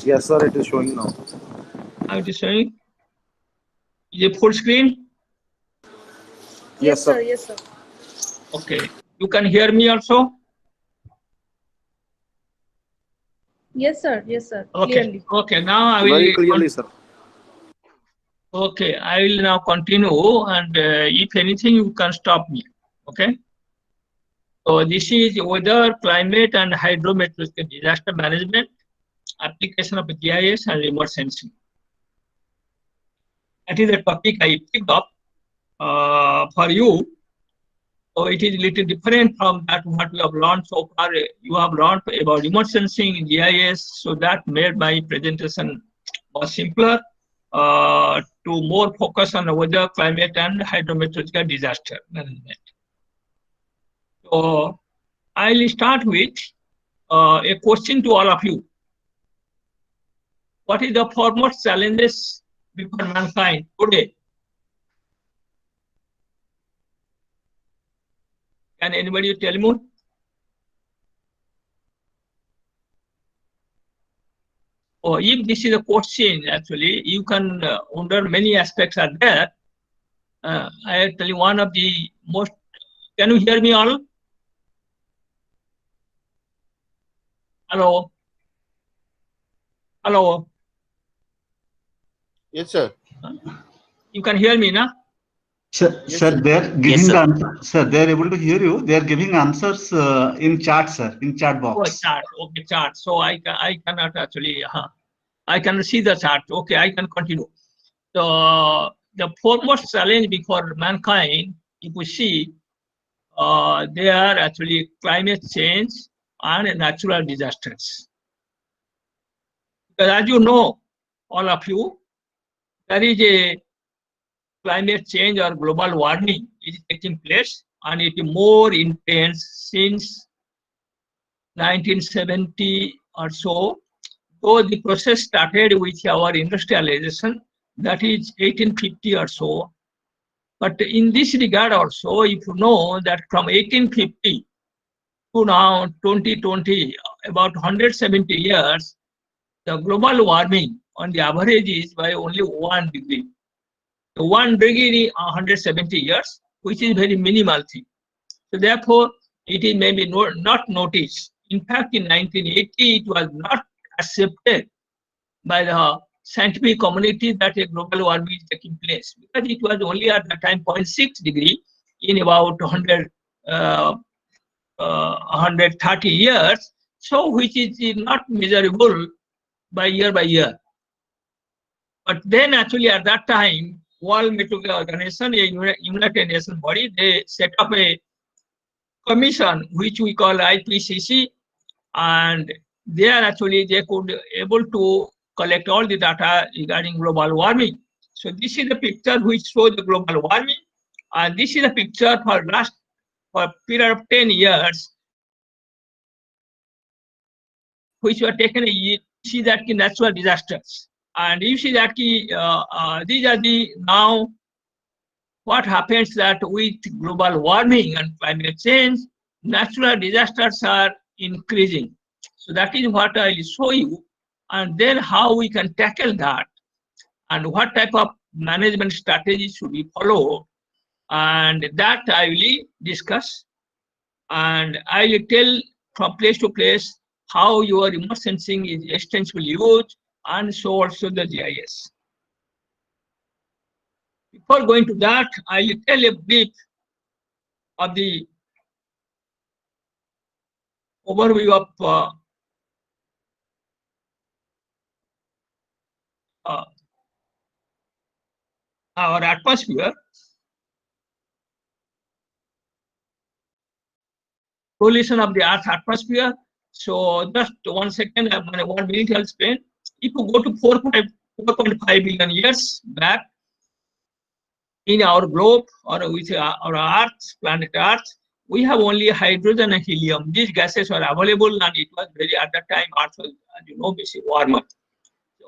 Yes, sir, it is showing now. How it is showing? Is it full screen? Yes, sir. Yes, sir. Okay. You can hear me also? Yes, sir. Yes, sir. Okay. Clearly. Okay. Now I will. Very clearly, sir. Okay. I will now continue, and if anything, you can stop me. Okay. So this is weather, climate, and hydrometeorological disaster management application of GIS and remote sensing. That is the topic I picked up for you. So it is a little different from that what we have learned so far. You have learned about remote sensing, GIS, so that made my presentation was simpler to more focus on the weather, climate, and hydrometeorological disaster management. So I'll start with a question to all of you. What is the foremost challenges before mankind today? Can anybody tell me? Or if this is a question, actually, you can wonder many aspects are there. I tell you one of the most. Can you hear me all? Hello. Hello. Yes, sir. You can hear me, na? Sir, Yes, sir, sir. they're giving Yes, the sir. answer. Sir, they're able to hear you. They're giving answers in chat, sir, in chat Oh, box. chart. Okay, chart. So I cannot actually. I can see the chart. Okay, I can continue. So the foremost challenge before mankind, if we see, they are actually climate change and natural disasters. Because as you know, all of you, there is a climate change or global warming is taking place, and it is more intense since 1970 or so. So the process started with our industrialization, that is 1850 or so. But in this regard also, if you know that from 1850 to now 2020, about 170 years, the global warming on the average is by only 1 degree. So 1 degree in 170 years, which is very minimal thing. So therefore, it is maybe not noticed. In fact, in 1980, it was not accepted by the scientific community that a global warming is taking place, because it was only at the time 0.6 degree in about 130 years, so which is not measurable by year. But then actually at that time, World Meteorological Organization, a United Nations body, they set up a commission which we call IPCC, and there actually they could able to collect all the data regarding global warming. So this is the picture which shows the global warming, and this is a picture for a period of 10 years, which were taken. You see that natural disasters, and you see that these are the now what happens that with global warming and climate change, natural disasters are increasing. So that is what I will show you, and then how we can tackle that, and what type of management strategies should be followed, and that I will discuss, and I will tell from place to place how your remote sensing is extensively used, and so also the GIS. Before going to that, I will tell a brief of the overview of our atmosphere. Pollution of the Earth's atmosphere. So just 1 second, 1 minute I'll spend. If you go to 4.5 billion years back in our globe, or with our Earth, planet Earth, we have only hydrogen and helium. These gases were available, and it was very, at that time, Earth was, as you know, basically warmer.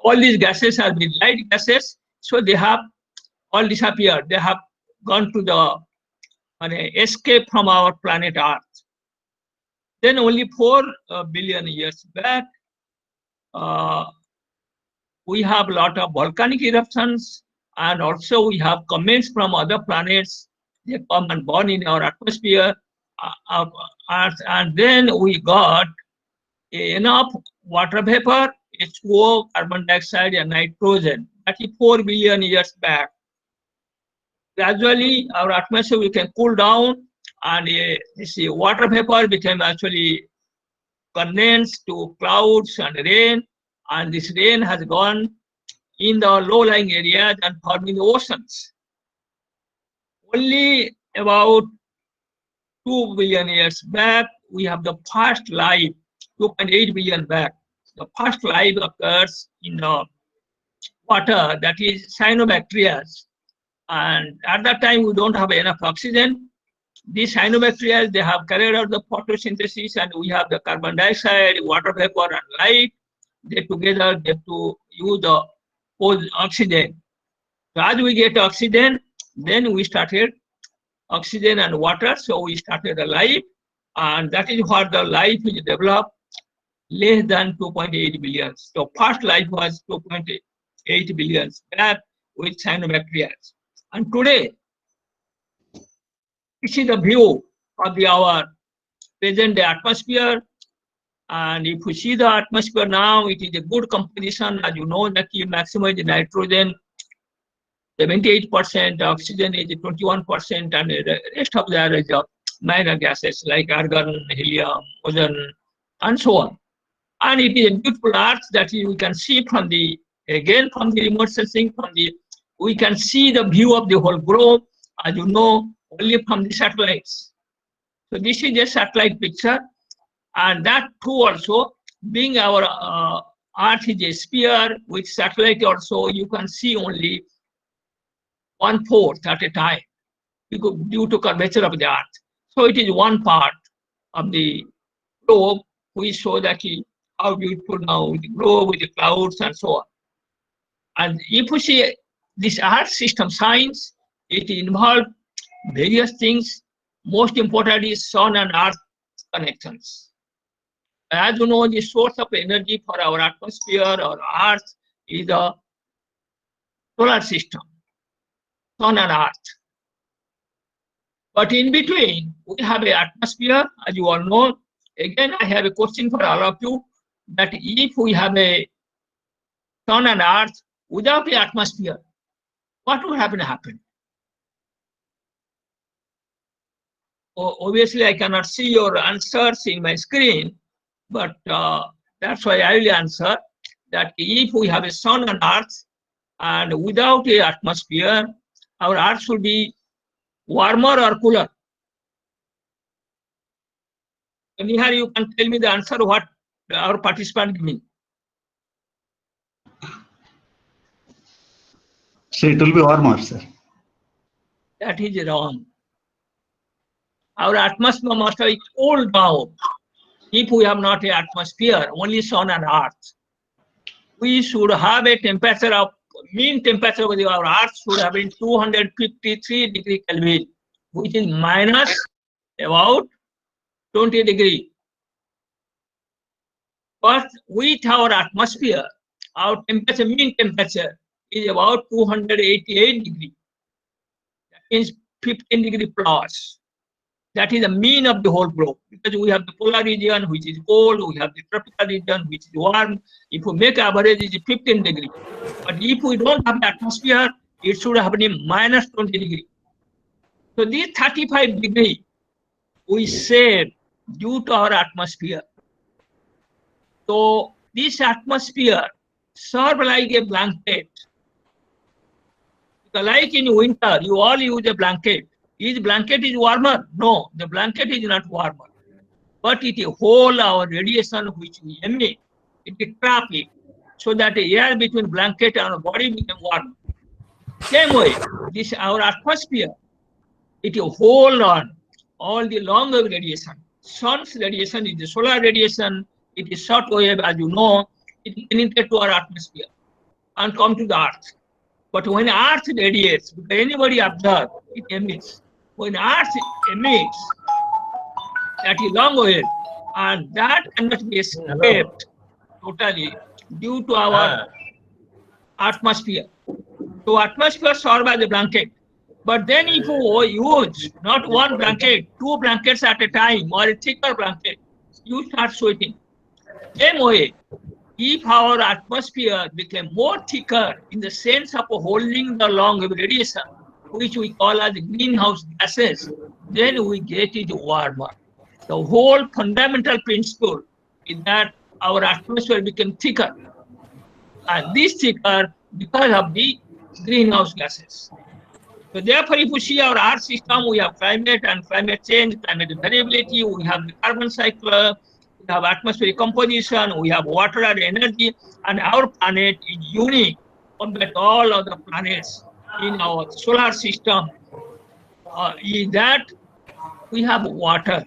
All these gases are the light gases, so they have all disappeared. They have gone to the escape from our planet Earth. Then only 4 billion years back, we have a lot of volcanic eruptions, and also we have comments from other planets. They come and burn in our atmosphere, of Earth, and then we got enough water vapor, H2O, carbon dioxide, and nitrogen. That is 4 billion years back. Gradually, our atmosphere became cooled down, and this water vapor became actually condensed to clouds and rain, and this rain has gone in the low-lying areas and forming the oceans. Only about 2 billion years back, we have the first life, 2.8 billion back. The first life occurs in the water, that is cyanobacteria. And at that time, we don't have enough oxygen. These cyanobacteria, they have carried out the photosynthesis, and we have the carbon dioxide, water vapor, and light. They together get to use the oxygen. So as we get oxygen, then we started oxygen and water, so we started a life, and that is what the life is developed less than 2.8 billion. So first life was 2.8 billion back with cyanobacteria. And today, this is the view of our present day atmosphere. And if we see the atmosphere now, it is a good composition. As you know, that you maximize nitrogen, 78%, oxygen is 21%, and the rest of the average of minor gases like argon, helium, ozone, and so on. And it is a beautiful Earth that you can see from the, again, from the remote sensing, we can see the view of the whole globe, as you know, only from the satellites. So this is a satellite picture, and that too also, being our Earth is a sphere with satellite also, you can see only 1/4 at a time due to curvature of the Earth. So it is one part of the globe. We show that how beautiful now with the globe, with the clouds, and so on. And if we see this Earth system science, it involves various things. Most important is Sun and Earth connections. As you know, the source of energy for our atmosphere or Earth is the solar system, Sun and Earth. But in between, we have an atmosphere, as you all know. Again, I have a question for all of you, that if we have a Sun and Earth without the atmosphere, what will happen? Obviously, I cannot see your answers in my screen, but that's why I will answer that if we have a Sun and Earth, and without the atmosphere, our Earth should be warmer or cooler. And here you can tell me the answer what our participant give me. So it will be warmer, sir. That is wrong. Our atmosphere must be cooled down. If we have not an atmosphere, only Sun and Earth, we should have a temperature of, mean temperature of our Earth should have been 253 degree Kelvin, which is minus about 20 degree. But with our atmosphere, our temperature, mean temperature is about 288 degree. That means 15 degree plus. That is the mean of the whole globe, because we have the polar region, which is cold, we have the tropical region, which is warm. If we make average, it is 15 degree. But if we don't have the atmosphere, it should have been minus 20 degree. So this 35 degree we save due to our atmosphere. So this atmosphere serves like a blanket. Like in winter, you all use a blanket. Is blanket is warmer? No, the blanket is not warmer. But it holds our radiation which we emit. It traps it, so that the air between blanket and our body becomes warm. Same way, this our atmosphere, it holds on all the long wave radiation. Sun's radiation is the solar radiation. It is short wave, as you know. It penetrates to our atmosphere and come to the Earth. But when Earth radiates, because anybody observe, it emits. When Earth emits, that is long wave, and that cannot be escaped totally due to our atmosphere. So atmosphere serve as a blanket. But then if you use not one blanket, 2 blankets at a time or a thicker blanket, you start sweating. Same way, if our atmosphere became more thicker in the sense of holding the long radiation, which we call as greenhouse gases, then we get it warmer. The whole fundamental principle is that our atmosphere became thicker. And this thicker because of the greenhouse gases. So therefore, if we see our Earth system, we have climate and climate change, climate variability, we have the carbon cycle, we have atmospheric composition, we have water and energy, and our planet is unique compared to all other planets in our solar system. Is that we have water.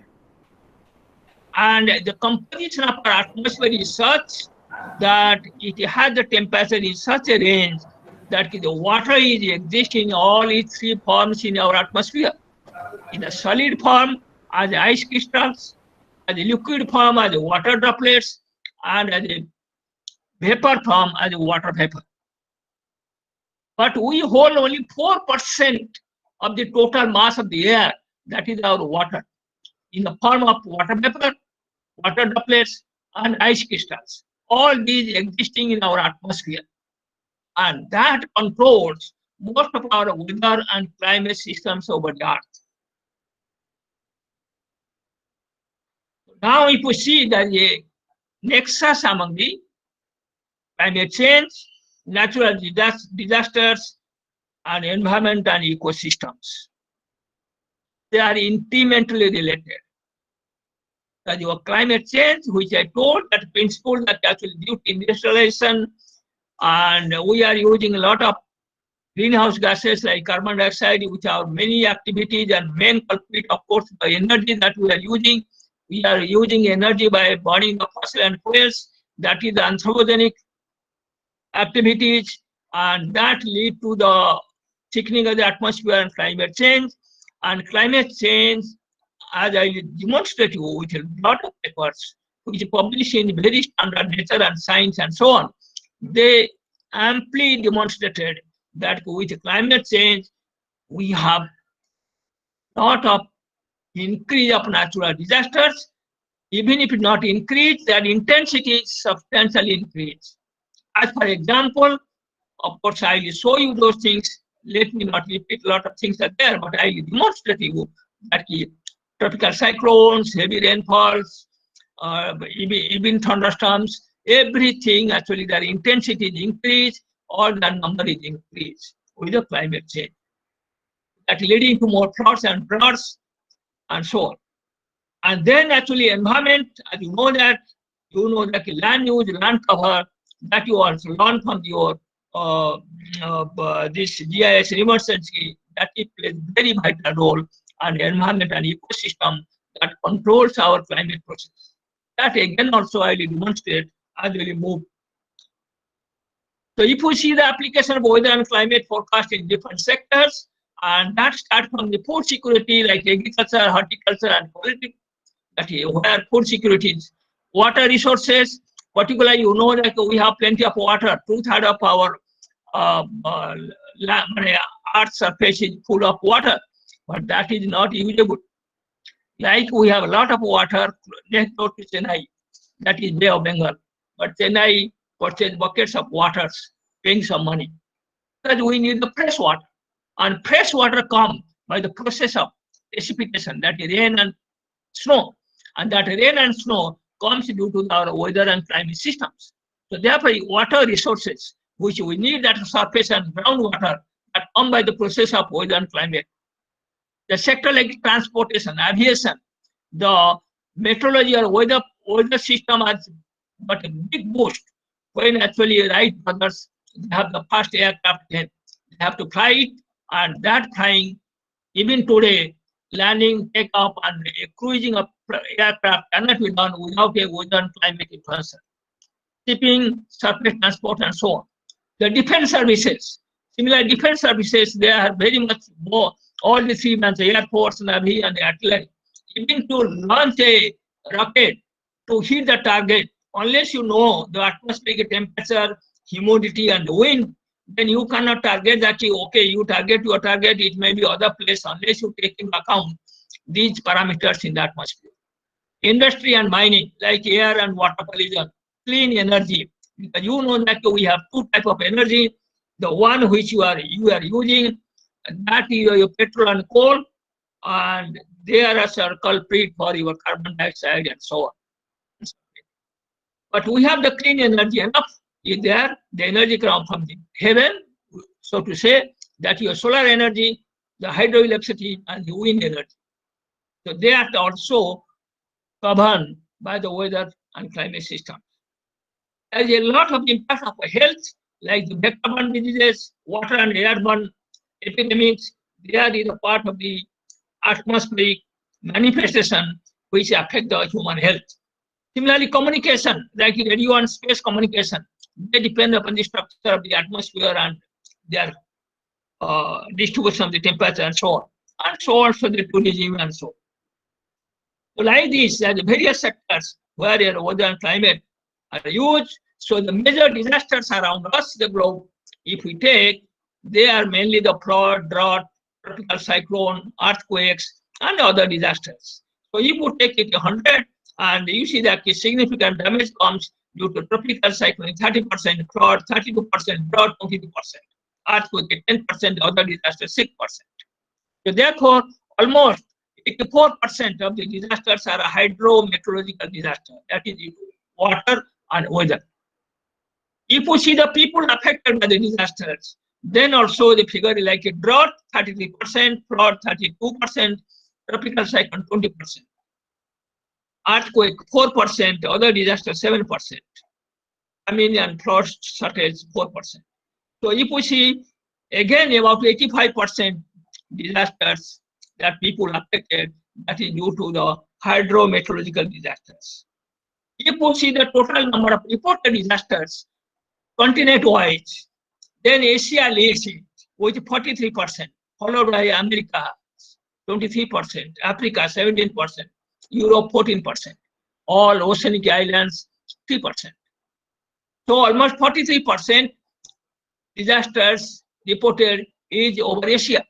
And the composition of our atmosphere is such that it has the temperature in such a range that the water is existing in all its 3 forms in our atmosphere. In a solid form as ice crystals, as a liquid form as water droplets, and as a vapor form as water vapor. But we hold only 4% of the total mass of the air, that is our water, in the form of water vapor, water droplets, and ice crystals. All these existing in our atmosphere. And that controls most of our weather and climate systems over the Earth. Now, if we see that the nexus among the climate change, natural disasters, and environment and ecosystems, they are intimately related. That your climate change, which I told, that principle that actually due to industrialization, and we are using a lot of greenhouse gases like carbon dioxide, which are many activities, and main culprit, of course, the energy that we are using. We are using energy by burning the fossil and fuels, that is the anthropogenic activities, and that lead to the thickening of the atmosphere and climate change. And climate change, as I demonstrate you with a lot of papers, which are published in very standard Nature and Science and so on, they amply demonstrated that with climate change, we have lot of increase of natural disasters. Even if not increased, their intensity is substantially increased. As for example, of course, I will show you those things. Let me not repeat a lot of things are there, but I will demonstrate you that tropical cyclones, heavy rainfalls, even thunderstorms, everything actually their intensity is increased or the number is increased with the climate change. That leading to more floods and droughts and so on. And then actually environment, as you know that land use, land cover, that you also learn from your this GIS emergency, that it plays very vital role on environment and ecosystem that controls our climate process. That again also I will demonstrate as we move. So if we see the application of weather and climate forecast in different sectors, and that starts from the food security like agriculture, horticulture, and politics, that is where food security is. Water resources, particularly you know that we have plenty of water, 2/3 of our earth surface is full of water, but that is not usable. Like we have a lot of water next door to Chennai, that is Bay of Bengal, but Chennai purchase buckets of waters, paying some money, because we need the fresh water, and fresh water comes by the process of precipitation, that is rain and snow, and that rain and snow comes due to our weather and climate systems. So therefore, water resources, which we need that surface and groundwater, that come by the process of weather and climate. The sector like transportation, aviation, the meteorology or weather system has got a big boost when actually Wright brothers have the first aircraft, they have to fly it, and that flying, even today, landing, take off, and cruising of aircraft cannot be done without a weather and climate influence. Shipping, surface transport, and so on. The defense services, similar defense services, they are very much more, all the 3 branches, Air Force, Navy, and the artillery. Even to launch a rocket to hit the target, unless you know the atmospheric temperature, humidity, and the wind, then you cannot target that. Okay, you target your target, it may be other place unless you take into account these parameters in the atmosphere. Industry and mining, like air and water pollution, clean energy. Because you know that we have two types of energy. The one which you are using, that is your petrol and coal, and they are a culprit for your carbon dioxide and so on. But we have the clean energy enough. Is there the energy come from the heaven, so to say, that your solar energy, the hydroelectricity, and the wind energy. So they are also governed by the weather and climate system. There is a lot of impact of health, like the vector-borne diseases, water and airborne epidemics. There is a part of the atmospheric manifestation which affect the human health. Similarly, communication, like radio and space communication, they depend upon the structure of the atmosphere and their distribution of the temperature and so on. And so also the tourism and so on. So like this, there are various sectors where the weather and climate are huge. So the major disasters around us, the globe, if we take, they are mainly the flood, drought, tropical cyclone, earthquakes, and other disasters. So if you take it 100, and you see that significant damage comes due to tropical cyclone, 30%, flood, 32%, drought, 22%, earthquake, 10%, other disasters, 6%. So therefore, almost 84% of the disasters are a hydrometeorological disaster, that is water and weather. If you see the people affected by the disasters, then also the figure is like a drought, 33%, flood, 32%, tropical cyclone, 20%. Earthquake 4%, other disaster 7%, famine and flood shortage 4%. So if we see again about 85% disasters that people affected, that is due to the hydrometeorological disasters. If we see the total number of reported disasters continent-wise, then Asia leads it with 43%, followed by America 23%, Africa 17%. Europe 14%, all oceanic islands 3%. So almost 43% disasters reported is over Asia.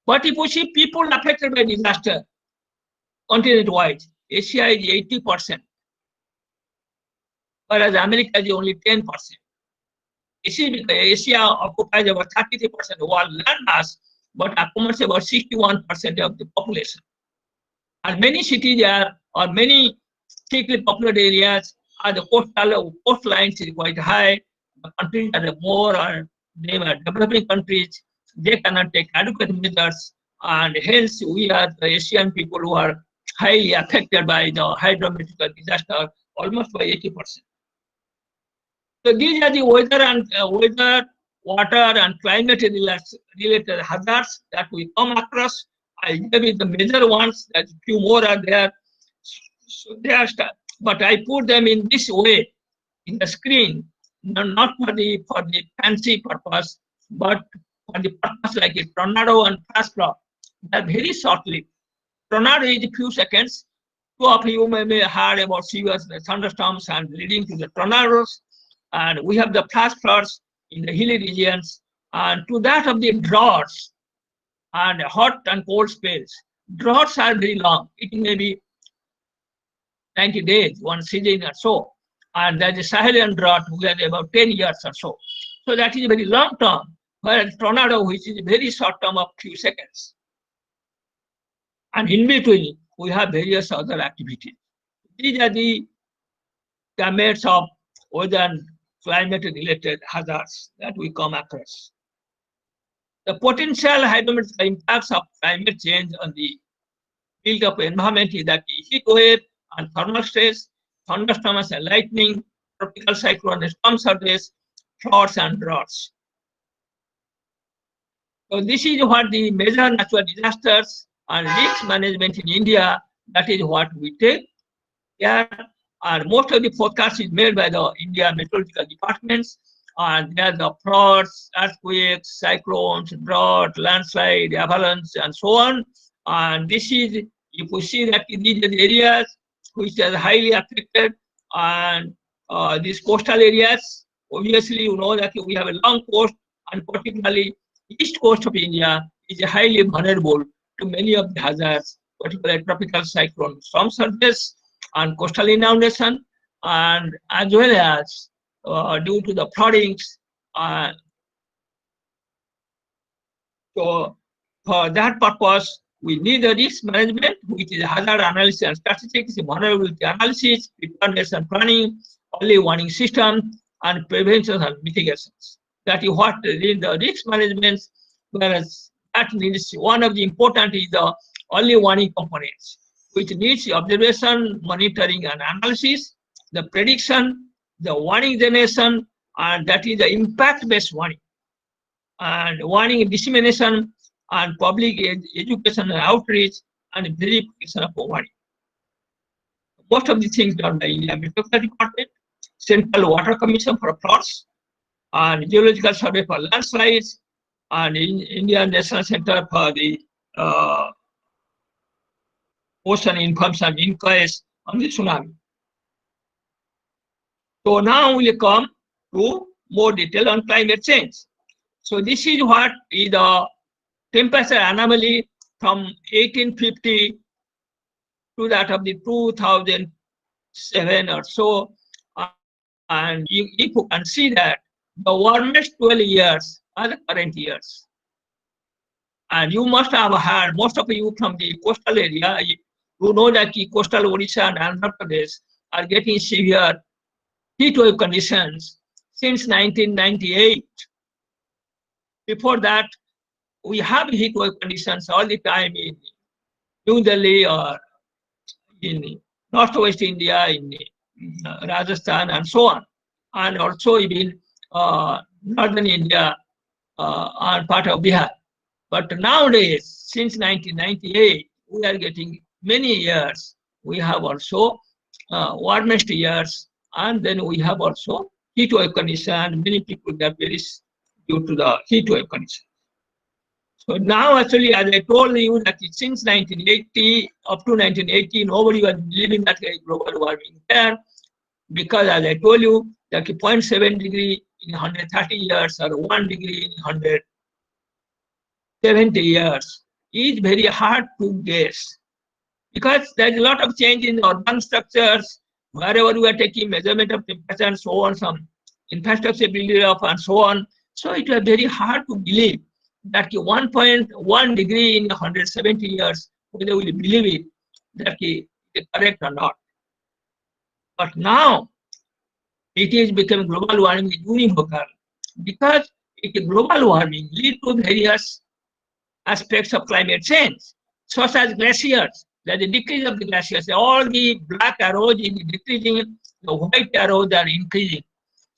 But if we see people affected by disaster continent-wide, Asia is 80%, whereas America is only 10%. Asia occupies about 33% of the world landmass, but accommodates about 61% of the population. And many cities or many thickly populated areas are the coastlines is quite high. The countries that are more or they are developing countries, they cannot take adequate measures, and hence we are the Asian people who are highly affected by the hydrometeorological disaster, almost by 80%. So these are the weather, water, and climate related hazards that we come across. I gave you the major ones, that few more are there. So they are, but I put them in this way in the screen, not for the fancy purpose, but for the purpose like a tornado and flash flood. That very shortly. Tornado is a few seconds. Two of you may have heard about serious thunderstorms and leading to the tornadoes. And we have the flash floods in the hilly regions, and to that of the droughts and hot and cold spells. Droughts are very long. It may be 90 days, one season or so. And there's a Sahelian drought, which is about 10 years or so. So that is a very long term, whereas tornado, which is a very short term of few seconds. And in between, we have various other activities. These are the gametes of weather and climate-related hazards that we come across. The potential hydrometeorological impacts of climate change on the field of environment is that heat wave and thermal stress, thunderstorms and lightning, tropical cyclone, storm surges, floods and droughts. So this is what the major natural disasters and risk management in India, that is what we take care. And most of the forecast is made by the India meteorological departments. And there are the floods, earthquakes, cyclones, drought, landslide, avalanche, and so on. And this is, if we see that in these areas which are highly affected, and these coastal areas, Obviously, you know that we have a long coast, and particularly east coast of India is highly vulnerable to many of the hazards, particularly tropical cyclone storm surges and coastal inundation, and as well as due to the floodings. So for that purpose, we need a risk management, which is hazard analysis and statistics, vulnerability analysis, preparedness and planning, early warning system, and prevention and mitigations. That is what in the risk management, whereas that needs one of the important is the early warning components, which needs observation, monitoring, and analysis, the prediction, the warning generation, and that is the impact-based warning, and warning dissemination, and public education and outreach, and verification of warning. Most of the things done by India Meteorological Department, Central Water Commission for floods, and Geological Survey for landslides, and Indian National Center for the Ocean Information Inquest on the tsunami. So now we'll come to more detail on climate change. So this is what is the temperature anomaly from 1850 to that of the 2007 or so. And you can see that the warmest 12 years are the current years. And you must have heard, most of you from the coastal area, you know that the coastal Odisha and Andhra Pradesh are getting severe heat wave conditions since 1998. Before that, we have heat wave conditions all the time in New Delhi or in northwest India, in Rajasthan, and so on, and also even northern India and part of Bihar. But nowadays, since 1998, we are getting many years. We have also warmest years, and then we have also heat wave condition. Many people get very due to the heat wave condition. So now, actually, as I told you, that since 1980 up to 1980, nobody was believing that global warming there, because as I told you, that 0.7 degree in 130 years or 1 degree in 170 years is very hard to guess, because there's a lot of change in urban structures. Wherever we are taking measurement of temperature and so on, some infrastructure building up and so on. So it was very hard to believe that 1.1 degree in 170 years, whether we believe it, that is correct or not. But now it is becoming global warming is univocal, because global warming leads to various aspects of climate change, such as glaciers. There's a decrease of the glaciers. All the black arrows is decreasing, the white arrows are increasing.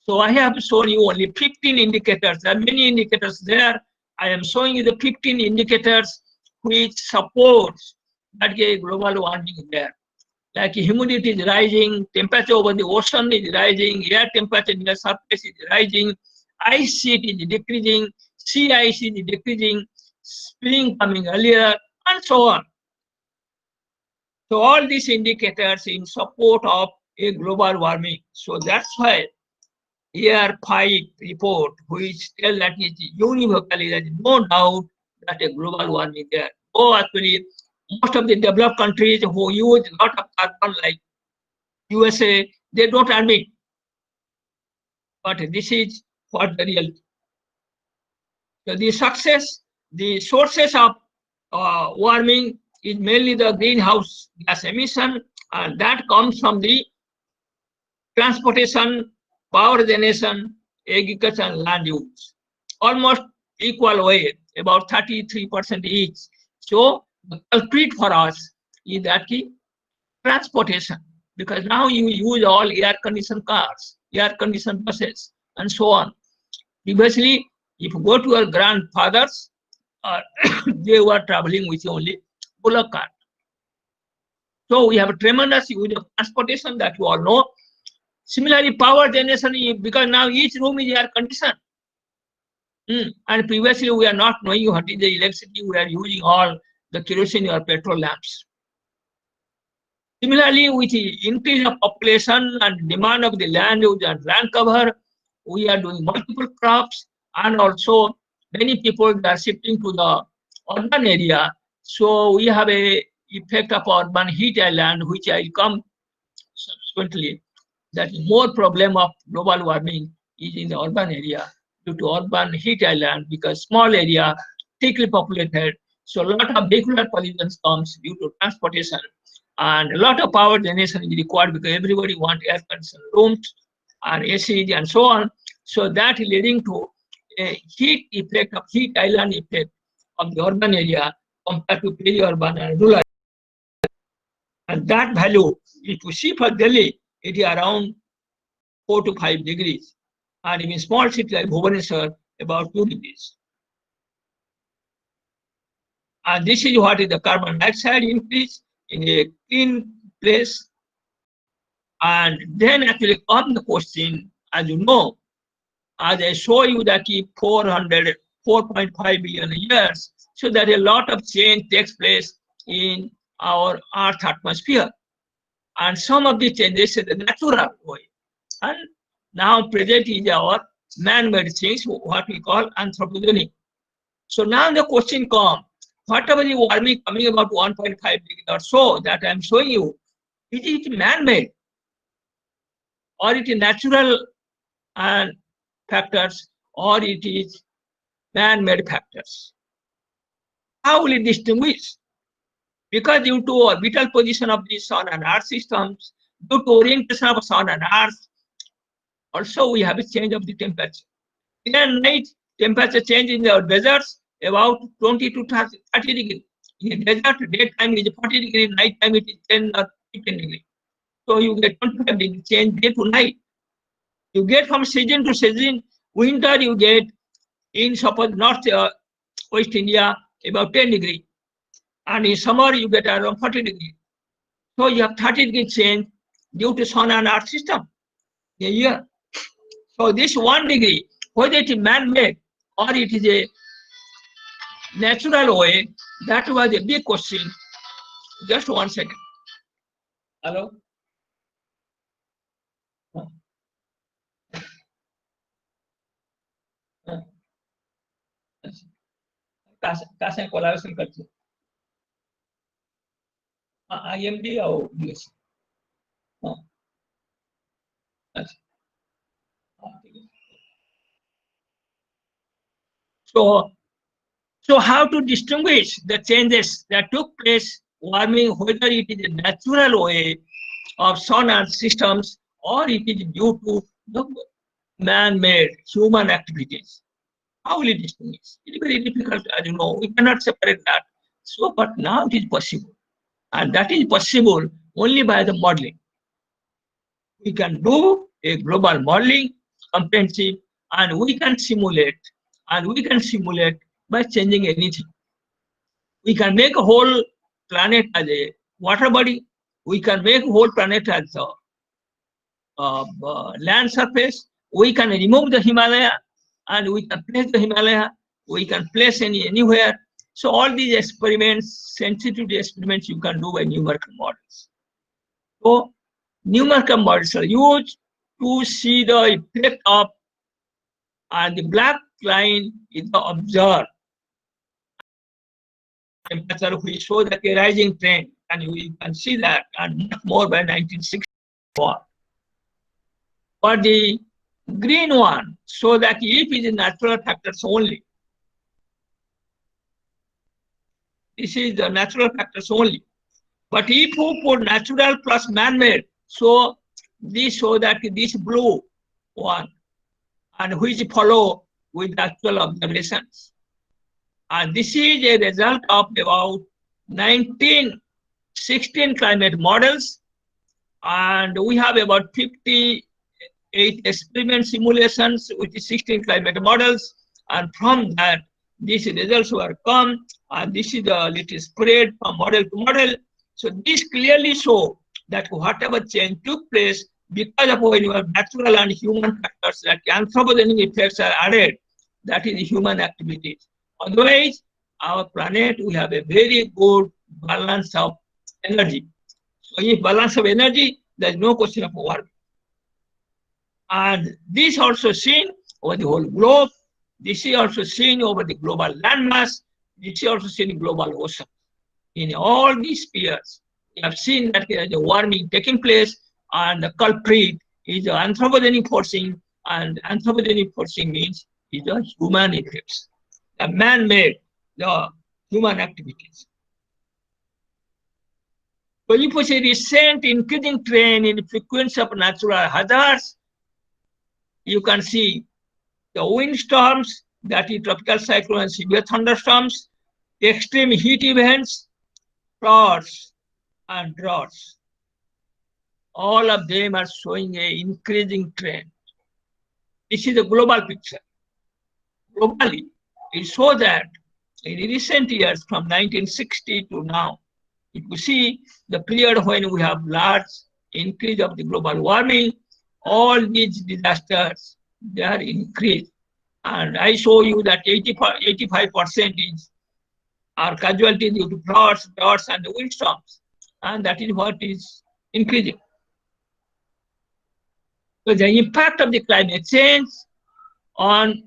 So I have shown you only 15 indicators. There are many indicators there. I am showing you the 15 indicators which supports that global warming is there. Like humidity is rising, temperature over the ocean is rising, air temperature near the surface is rising, ice sheet is decreasing, sea ice is decreasing, spring coming earlier, and so on. So all these indicators in support of a global warming. So that's why Year 5 report, which tells that it is univocally, there is no doubt that a global warming there. Oh, actually, most of the developed countries who use a lot of carbon, like USA, they don't admit. But this is what the real. So the success, the sources of warming is mainly the greenhouse gas emission, and that comes from the transportation, power generation, agriculture, and land use. Almost equal weight, about 33% each. So the culprit for us is that transportation, because now you use all air-conditioned cars, air-conditioned buses, and so on. Previously, if you go to your grandfathers, they were traveling with only bullock cart. So we have a tremendous use of transportation that you all know. Similarly, power generation, because now each room is air conditioned. And previously, we are not knowing what is the electricity, we are using all the kerosene or petrol lamps. Similarly, with the increase of population and demand of the land use and land cover, we are doing multiple crops, and also many people are shifting to the urban area. So we have a effect of urban heat island, which I come subsequently, that more problem of global warming is in the urban area due to urban heat island, because small area, thickly populated, so a lot of vehicular pollution comes due to transportation, and a lot of power generation is required because everybody wants air conditioned rooms and ACs and so on. So that leading to a heat effect of heat island effect of the urban area compared to peri-urban and rural. And that value, if you see for Delhi, it is around 4 to 5 degrees. And in small cities like Bhubaneswar, about 2 degrees. And this is what is the carbon dioxide increase in a clean place. And then actually come the question, as you know, as I show you that 4.5 billion years, so that a lot of change takes place in our Earth atmosphere. And some of the changes in the natural way. And now present is our man-made things, what we call anthropogenic. So now the question comes, whatever the warming coming about 1.5 degree or so that I'm showing you, is it man-made or it is natural and factors, or it is man-made factors? How will it distinguish? Because due to orbital position of the Sun and Earth systems, due to orientation of Sun and Earth, also we have a change of the temperature. In the night, temperature change in the deserts about 20 to 30 degrees. In the desert, daytime is 40 degrees, night time it is 10 or 15 degrees. So you get 25 degrees change day to night. You get from season to season. Winter you get in suppose North West India about 10 degrees. And in summer you get around 40 degrees. So you have 30 degree change due to Sun and Earth system a year. So this 1 degree, whether it is man-made or it is a natural way, that was a big question. Just 1 second. Hello? कहाँ से collaboration करते हैं? IMD और US. So how to distinguish the changes that took place warming, whether it is a natural way of Sun and systems or it is due to the man-made human activities? How will it distinguish? It is very difficult, as you know, we cannot separate that. So, but now it is possible. And that is possible only by the modeling. We can do a global modeling, comprehensive, and we can simulate by changing anything. We can make a whole planet as a water body. We can make a whole planet as a land surface. We can remove the Himalaya and we can place the Himalaya. We can place anywhere. So all these experiments, sensitivity experiments, you can do by numerical models. So numerical models are used to see the effect of, and the black line is the observed temperature, which show that a rising trend, and you can see that, and much more by 1964. But the green one show that if it is natural factors only. This is the natural factors only. But if you put natural plus man-made, so this show that this blue one, and which follow with actual observations. And this is a result of about 16 climate models. And we have about 58 experiment simulations with 16 climate models. And from that, these results were come, and this is the little spread from model to model. So this clearly show that whatever change took place because of when you have natural and human factors, like anthropogenic effects are added, that is human activities. Otherwise, our planet, we have a very good balance of energy. So if balance of energy, there is no question of warming. And this also seen over the whole globe. This is also seen over the global landmass. This is also seen in global ocean. In all these spheres, we have seen that there is a warming taking place, and the culprit is the anthropogenic forcing, and anthropogenic forcing means is the human effects, the man-made, the human activities. So if we see recent increasing trend in frequency of natural hazards, you can see the windstorms, that is tropical cyclone and severe thunderstorms, extreme heat events, floods, and droughts. All of them are showing an increasing trend. This is a global picture. Globally, it shows that in recent years, from 1960 to now, if you see the period when we have large increase of the global warming, all these disasters, they are increased. And I show you that 85% are casualties due to floods, droughts, and the windstorms. And that is what is increasing. So the impact of the climate change on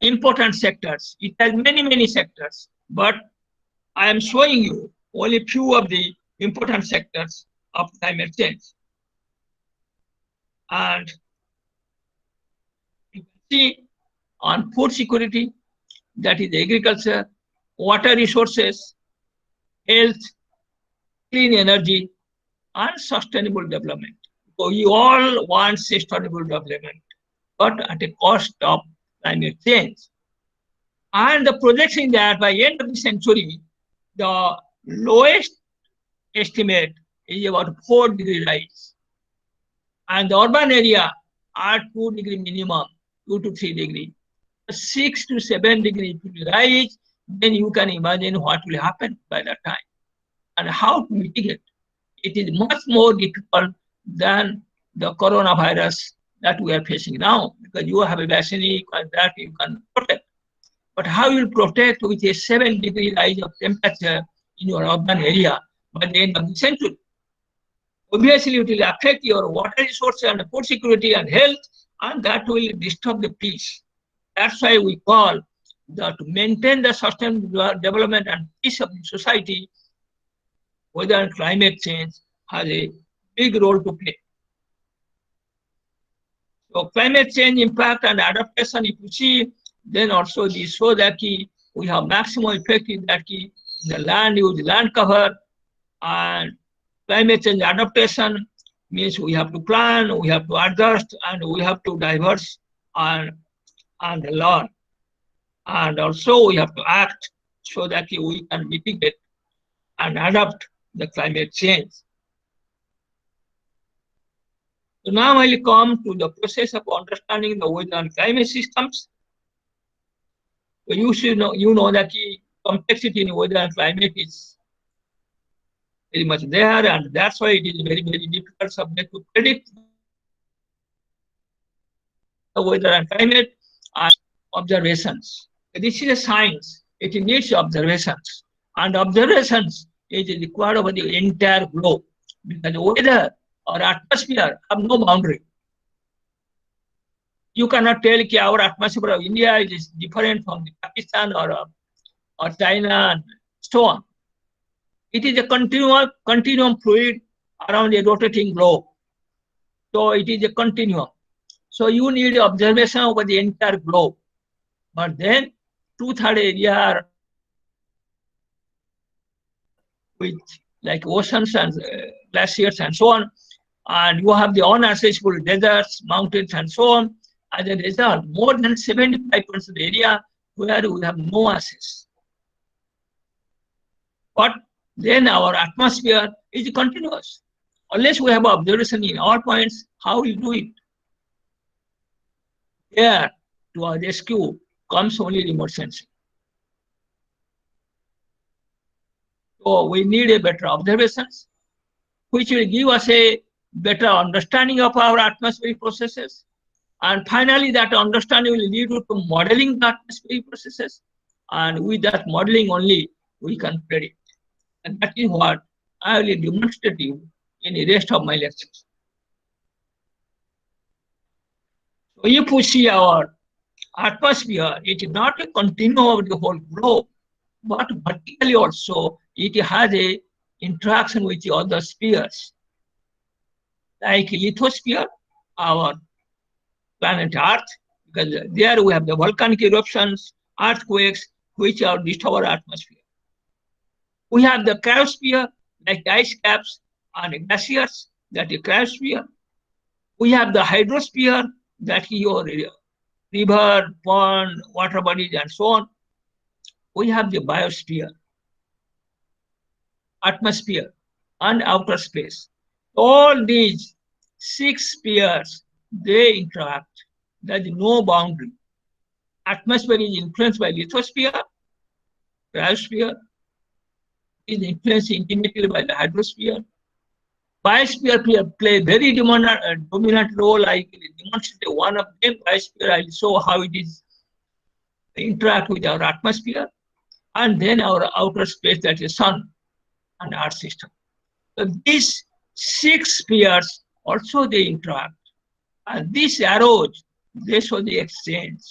important sectors, it has many, many sectors, but I am showing you only few of the important sectors of climate change. And you can see on food security, that is agriculture, water resources, health, clean energy, and sustainable development. So we all want sustainable development, but at a cost of climate change. And the projection that by end of the century, the lowest estimate is about 4-degree rise. And the urban area are 2-degree minimum, 2 to 3 degree. 6 to 7 degree rise, then you can imagine what will happen by that time and how to mitigate. It is much more difficult than the coronavirus that we are facing now, because you have a vaccine that you can protect. But how you protect with a 7-degree rise of temperature in your urban area by the end of the century? Obviously, it will affect your water resources and food security and health, and that will disturb the peace. That's why we call that to maintain the sustainable development and peace of the society, weather and climate change has a big role to play. So climate change impact and adaptation, if you see, then also this show that we have maximum effect in that the land use, land cover, and climate change adaptation means we have to plan, we have to adjust, and we have to diverse and learn. And also we have to act so that we can mitigate and adapt the climate change. So now I will come to the process of understanding the weather and climate systems. So you should know, that the complexity in weather and climate is very much there, and that's why it is a very, very difficult subject to predict the weather and climate and observations. This is a science. It needs observations, and observations is required over the entire globe, because the weather or atmosphere have no boundary. You cannot tell that our atmosphere of India is different from the Pakistan or China and so on. It is a continuum fluid around a rotating globe. So it is a continuum. So you need observation over the entire globe. But then 2/3 area are with like oceans and glaciers and so on. And you have the inaccessible deserts, mountains, and so on. As a result, more than 75% of the area where we have no access. But then our atmosphere is continuous. Unless we have observation in all points, how will we do it? Here, to our rescue comes only remote sensing. So we need a better observations, which will give us a better understanding of our atmospheric processes. And finally, that understanding will lead to modeling the atmospheric processes. And with that modeling only, we can predict. And that is what I will demonstrate you in the rest of my lectures. So if we see our atmosphere, it is not a continuum of the whole globe, but vertically also it has a interaction with the other spheres. Like lithosphere, our planet Earth, because there we have the volcanic eruptions, earthquakes, which are disturb our atmosphere. We have the cryosphere, like the ice caps and glaciers, that is cryosphere. We have the hydrosphere, that is your river, pond, water bodies, and so on. We have the biosphere, atmosphere, and outer space. All these 6 spheres, they interact. There is no boundary. Atmosphere is influenced by lithosphere, cryosphere is influenced intimately by the hydrosphere. Biosphere play very dominant role. I demonstrate one of them. Biosphere, I'll show how it is interact with our atmosphere, and then our outer space, that is sun and Earth system. So these 6 spheres also they interact, and these arrows they show the exchange.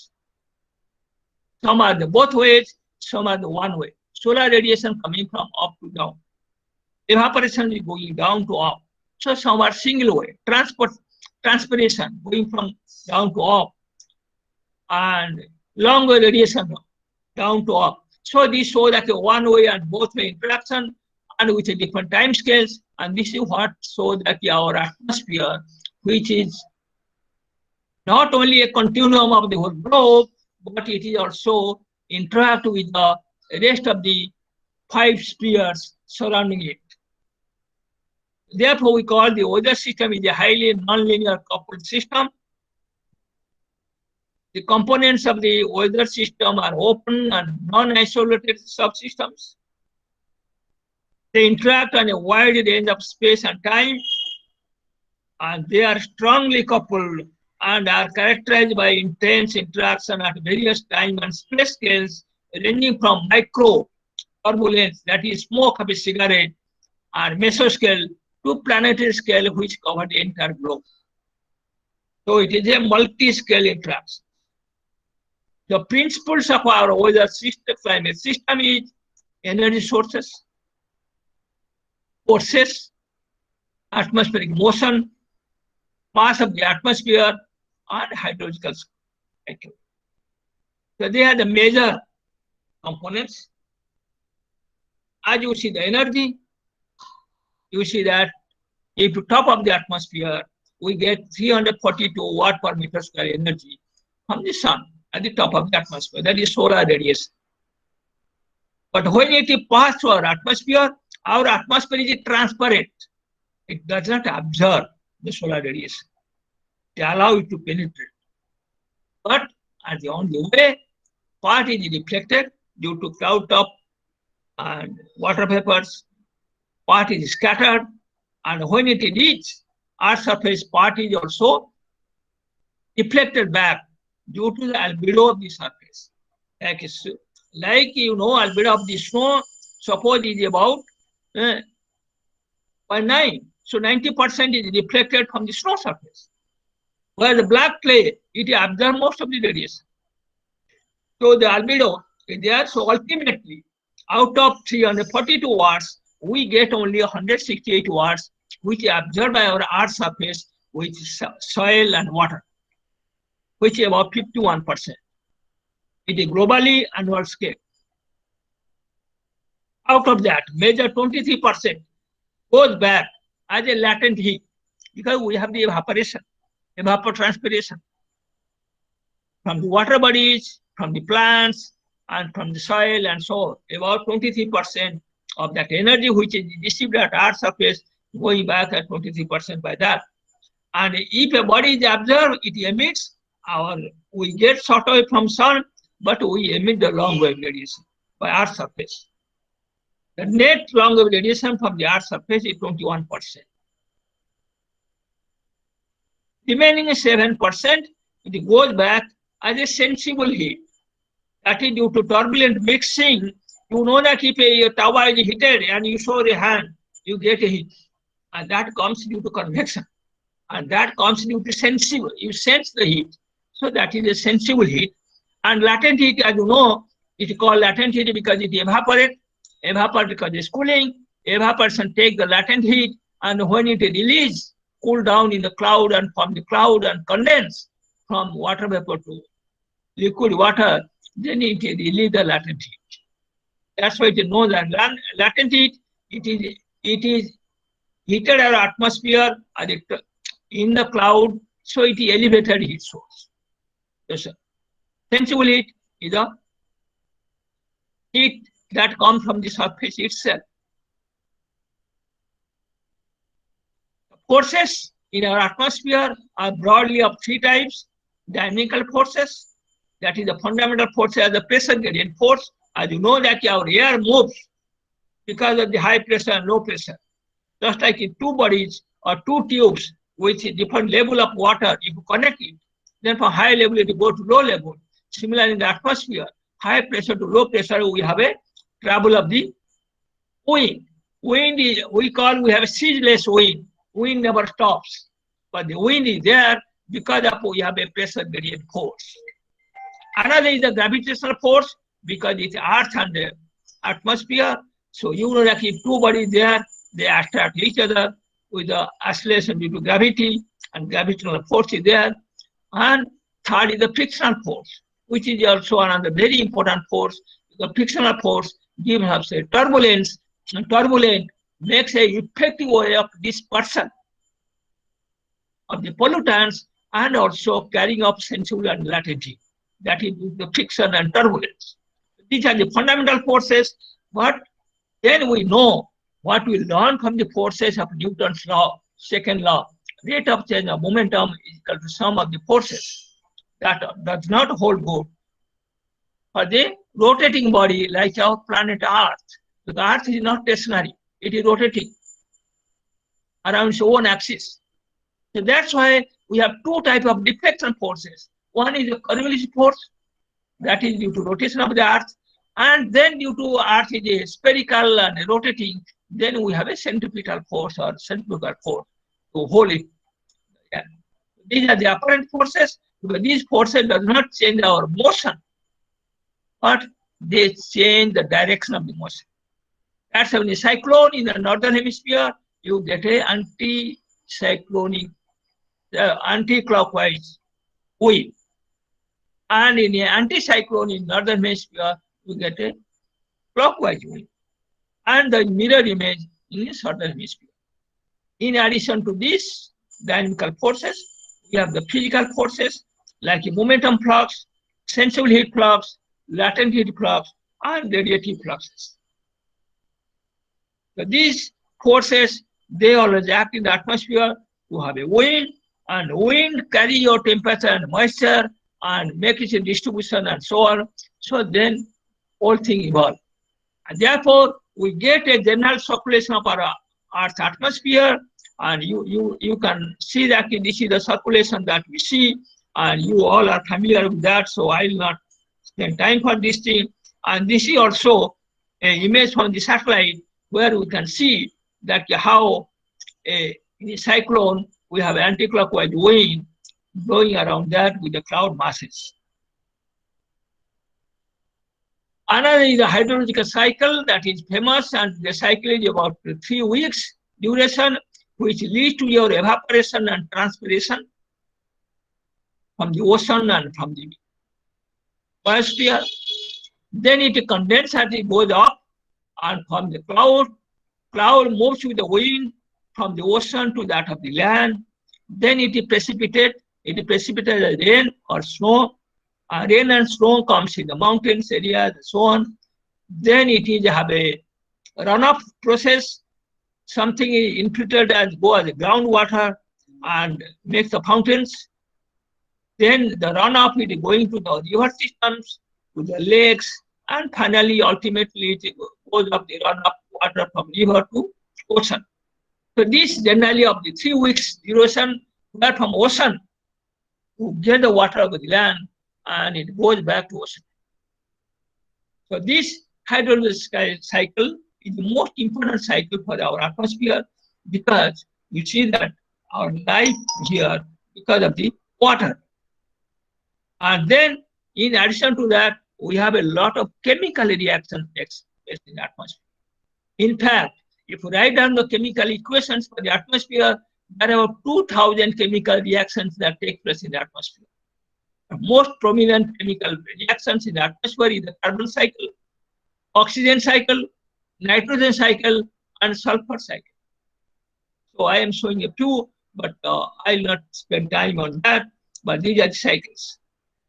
Some are the both ways, some are the one way. Solar radiation coming from up to down. Evaporation is going down to up. So some are single way. Transpiration going from down to up. And long way radiation down to up. So this shows that a one way and both way interaction and with a different time scales. And this is what shows that our atmosphere, which is not only a continuum of the whole globe, but it is also interact with the rest of the 5 spheres surrounding it. Therefore, we call the weather system is a highly nonlinear coupled system. The components of the weather system are open and non-isolated subsystems. They interact on a wide range of space and time, and they are strongly coupled and are characterized by intense interaction at various time and space scales, ranging from micro turbulence, that is smoke of a cigarette, and mesoscale to planetary scale, which cover the entire globe. So it is a multi-scale interaction. The principles of our weather system, climate system is energy sources, forces, atmospheric motion, mass of the atmosphere, and hydrological cycle. So they are the major components. As you see the energy, you see that if you top of the atmosphere, we get 342 watt per meter square energy from the sun at the top of the atmosphere. That is solar radiation. But when it passes through our atmosphere is transparent. It does not absorb the solar radiation. They allow it to penetrate. But at the on the way, part is reflected due to cloud top and water vapors. Part is scattered, and when it reaches Earth's surface, part is also deflected back due to the albedo of the surface. Like you know, albedo of the snow, suppose is about 0.9. So 90% is reflected from the snow surface. Where the black clay, it absorbs most of the radiation. So the albedo is there. So ultimately, out of 342 watts, we get only 168 watts, which is absorbed by our Earth's surface, which is soil and water, which is about 51%. It is globally and world scale. Out of that, major 23% goes back as a latent heat because we have the evaporation, evapotranspiration from the water bodies, from the plants, and from the soil, and so about 23% of that energy which is distributed at Earth's surface going back at 23% by that. And if a body is observed, it emits we get short away from sun, but we emit the long wave radiation by Earth's surface. The net long wave radiation from the Earth's surface is 21%. Remaining 7%, it goes back as a sensible heat. That is due to turbulent mixing. You know that if a tower is heated and you show the hand, you get a heat. And that comes due to convection. And that comes due to sensible. You sense the heat. So that is a sensible heat. And latent heat, as you know, it is called latent heat because it evaporates. Evapor because it's cooling. Evaporation take the latent heat, and when it release, cool down in the cloud, and from the cloud and condense from water vapor to liquid water, then it release the latent heat. That's why it knows that latent heat, it is heated our atmosphere in the cloud, so it is elevated heat source. Yes, sir. Sensible heat is a heat that comes from the surface itself. Forces in our atmosphere are broadly of three types: dynamical forces, that is the fundamental force as the pressure gradient force. As you know that our air moves because of the high pressure and low pressure. Just like in two bodies or two tubes with different level of water, if you connect it, then from high level it will go to low level. Similarly in the atmosphere, high pressure to low pressure, we have a travel of the wind. Wind is, we have a ceaseless wind. Wind never stops. But the wind is there because of we have a pressure gradient force. Another is the gravitational force because it's Earth and the atmosphere. So you know that if two bodies there, they attract each other with the acceleration due to gravity, and gravitational force is there. And third is the frictional force, which is also another very important force. The frictional force gives us a turbulence, and turbulence makes a effective way of dispersion of the pollutants and also carrying of sensible and latent heat. That is the friction and turbulence. These are the fundamental forces, but then we know what we learn from the forces of Newton's law, second law. Rate of change of momentum is equal to sum of the forces. That does not hold good for the rotating body like our planet Earth. The Earth is not stationary, it is rotating around its own axis. So that's why we have two types of deflection forces. One is a Coriolis force, that is due to rotation of the Earth, and then due to Earth is a spherical and rotating, then we have a centripetal force or centrifugal force to hold it. Yeah. These are the apparent forces, because these forces does not change our motion, but they change the direction of the motion. That's when a cyclone in the northern hemisphere, you get a anti-cyclonic, anti-clockwise wind. And in an anticyclone in northern hemisphere, you get a clockwise wind. And the mirror image in the southern hemisphere. In addition to these dynamical forces, we have the physical forces like momentum flux, sensible heat flux, latent heat flux, and radiative fluxes. So these forces, they always act in the atmosphere to have a wind, and wind carry your temperature and moisture and make its distribution and so on. So then all things evolve. And therefore, we get a general circulation of our Earth's atmosphere, and you can see that this is the circulation that we see, and you all are familiar with that, so I will not spend time for this thing. And this is also an image from the satellite where we can see that how in a cyclone we have anti-clockwise wind blowing around that with the cloud masses. Another is the hydrological cycle that is famous, and the cycle is about 3 weeks duration, which leads to your evaporation and transpiration from the ocean and from the biosphere. Then it condenses as it goes up, and from the cloud moves with the wind from the ocean to that of the land. Then it precipitates as rain or snow. Rain and snow comes in the mountains areas and so on. Then it is have a runoff process. Something is infiltrated and go as a groundwater and makes the fountains. Then the runoff is going to the river systems, to the lakes, and finally, ultimately, it goes up the runoff water from river to ocean. So this generally of the 3 weeks duration, where from ocean to get the water over the land, and it goes back to ocean. So this hydrological cycle is the most important cycle for our atmosphere, because you see that our life here because of the water. And then, in addition to that, we have a lot of chemical reactions takes place in the atmosphere. In fact, if you write down the chemical equations for the atmosphere, there are 2,000 chemical reactions that take place in the atmosphere. The most prominent chemical reactions in the atmosphere is the carbon cycle, oxygen cycle, nitrogen cycle, and sulfur cycle. So I am showing a few, but I'll not spend time on that. But these are the cycles.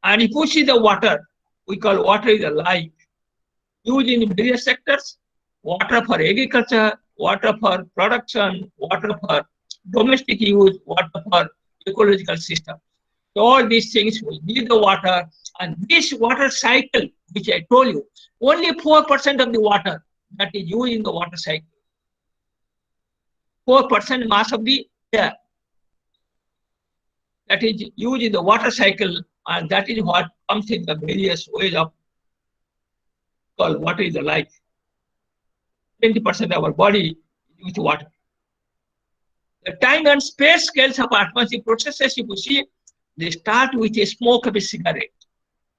And if you see the water, we call water is a life. Used in various sectors, water for agriculture, water for production, water for domestic use, water for ecological system. So all these things will need the water, and this water cycle, which I told you, only 4% of the water that is used in the water cycle. 4% mass of the air that is used in the water cycle, and that is what comes in the various ways of called water is the life. 20% of our body with water. The time and space scales of atmospheric processes, if you see, they start with a smoke of a cigarette.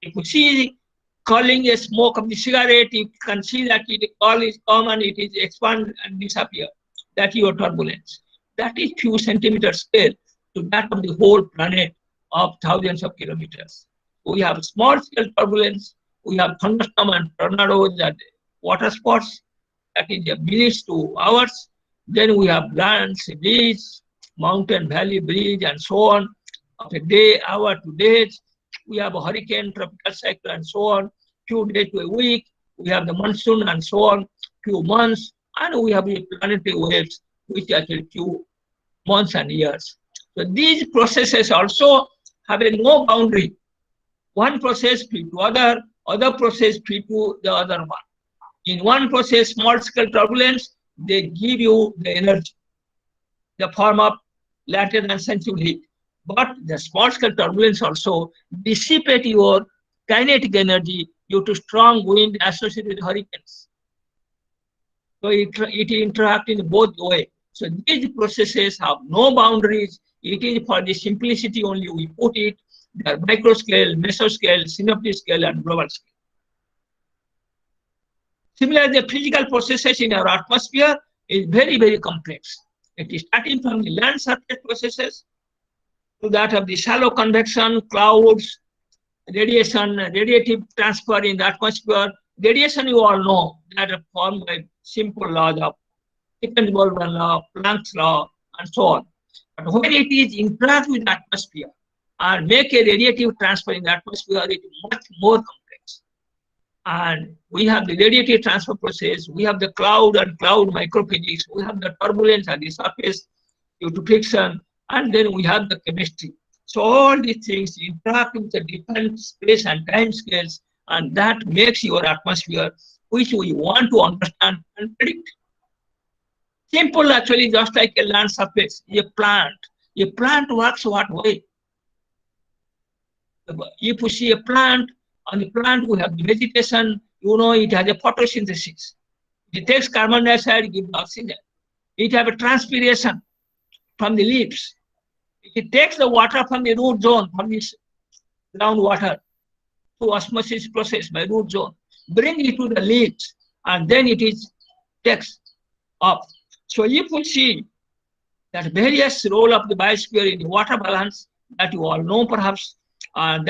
If you see calling a smoke of the cigarette, you can see that it all is common, it is expand and disappear. That is your turbulence. That is few centimeter scale to that of the whole planet of thousands of kilometers. We have small scale turbulence, we have thunderstorm and tornadoes and water spots, that is minutes to hours. Then we have lands, beach, mountain, valley, bridge, and so on, of a day, hour to days. We have a hurricane, tropical cycle, and so on, few days to a week. We have the monsoon and so on, few months, and we have the planetary waves, which are actually few months and years. So these processes also have a no boundary. One process feed to other process feed to the other one. In one process, small scale turbulence, they give you the energy, the form of latent and sensible heat. But the small scale turbulence also dissipate your kinetic energy due to strong wind associated with hurricanes. So it interacts in both ways. So these processes have no boundaries. It is for the simplicity only we put it. They are micro scale, meso scale, synoptic scale, and global scale. Similarly, the physical processes in our atmosphere is very, very complex. It is starting from the land surface processes to that of the shallow convection, clouds, radiation, radiative transfer in the atmosphere. Radiation, you all know, that are formed by simple laws of Dickenson-Boltzmann law, Planck's law, and so on. But when it is interact with the atmosphere and make a radiative transfer in the atmosphere, it is much more complex. And we have the radiative transfer process, we have the cloud and cloud microphysics, we have the turbulence at the surface due to friction, and then we have the chemistry. So all these things interact with the different space and time scales, and that makes your atmosphere, which we want to understand and predict. Simple, actually, just like a land surface, a plant. A plant works what way? If you see a plant, on the plant we have the vegetation, you know it has a photosynthesis. It takes carbon dioxide, gives oxygen. It has a transpiration from the leaves. It takes the water from the root zone, from this groundwater, to osmosis process by root zone, bring it to the leaves, and then it is takes up. So if we see that various role of the biosphere in the water balance, that you all know perhaps, and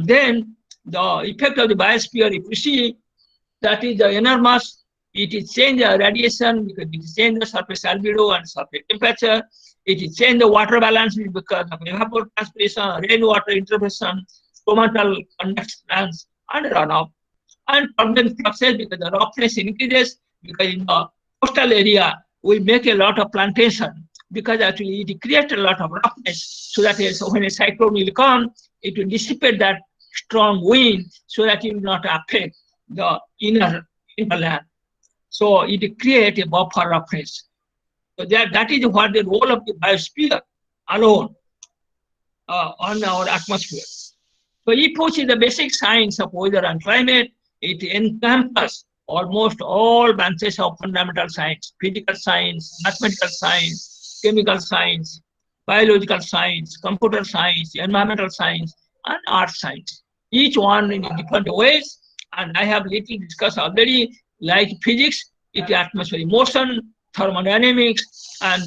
then the effect of the biosphere, if you see, that is the enormous, it is change the radiation because it is change the surface albedo and surface temperature. It is change the water balance because of evapotranspiration, rainwater intervention, stomatal conductance, and runoff. And turbulent fluxes because the roughness increases, because in the coastal area we make a lot of plantation, because actually it creates a lot of roughness, so that when a cyclone will come, it will dissipate that strong wind so that it will not affect the inner land. So it creates a buffer roughness. So that is what the role of the biosphere alone on our atmosphere. So if you see the basic science of weather and climate, it encompasses almost all branches of fundamental science: physical science, mathematical science, chemical science, biological science, computer science, environmental science. and earth science. Each one in different ways, and I have little discussed already, like physics, it is atmospheric motion, thermodynamics, and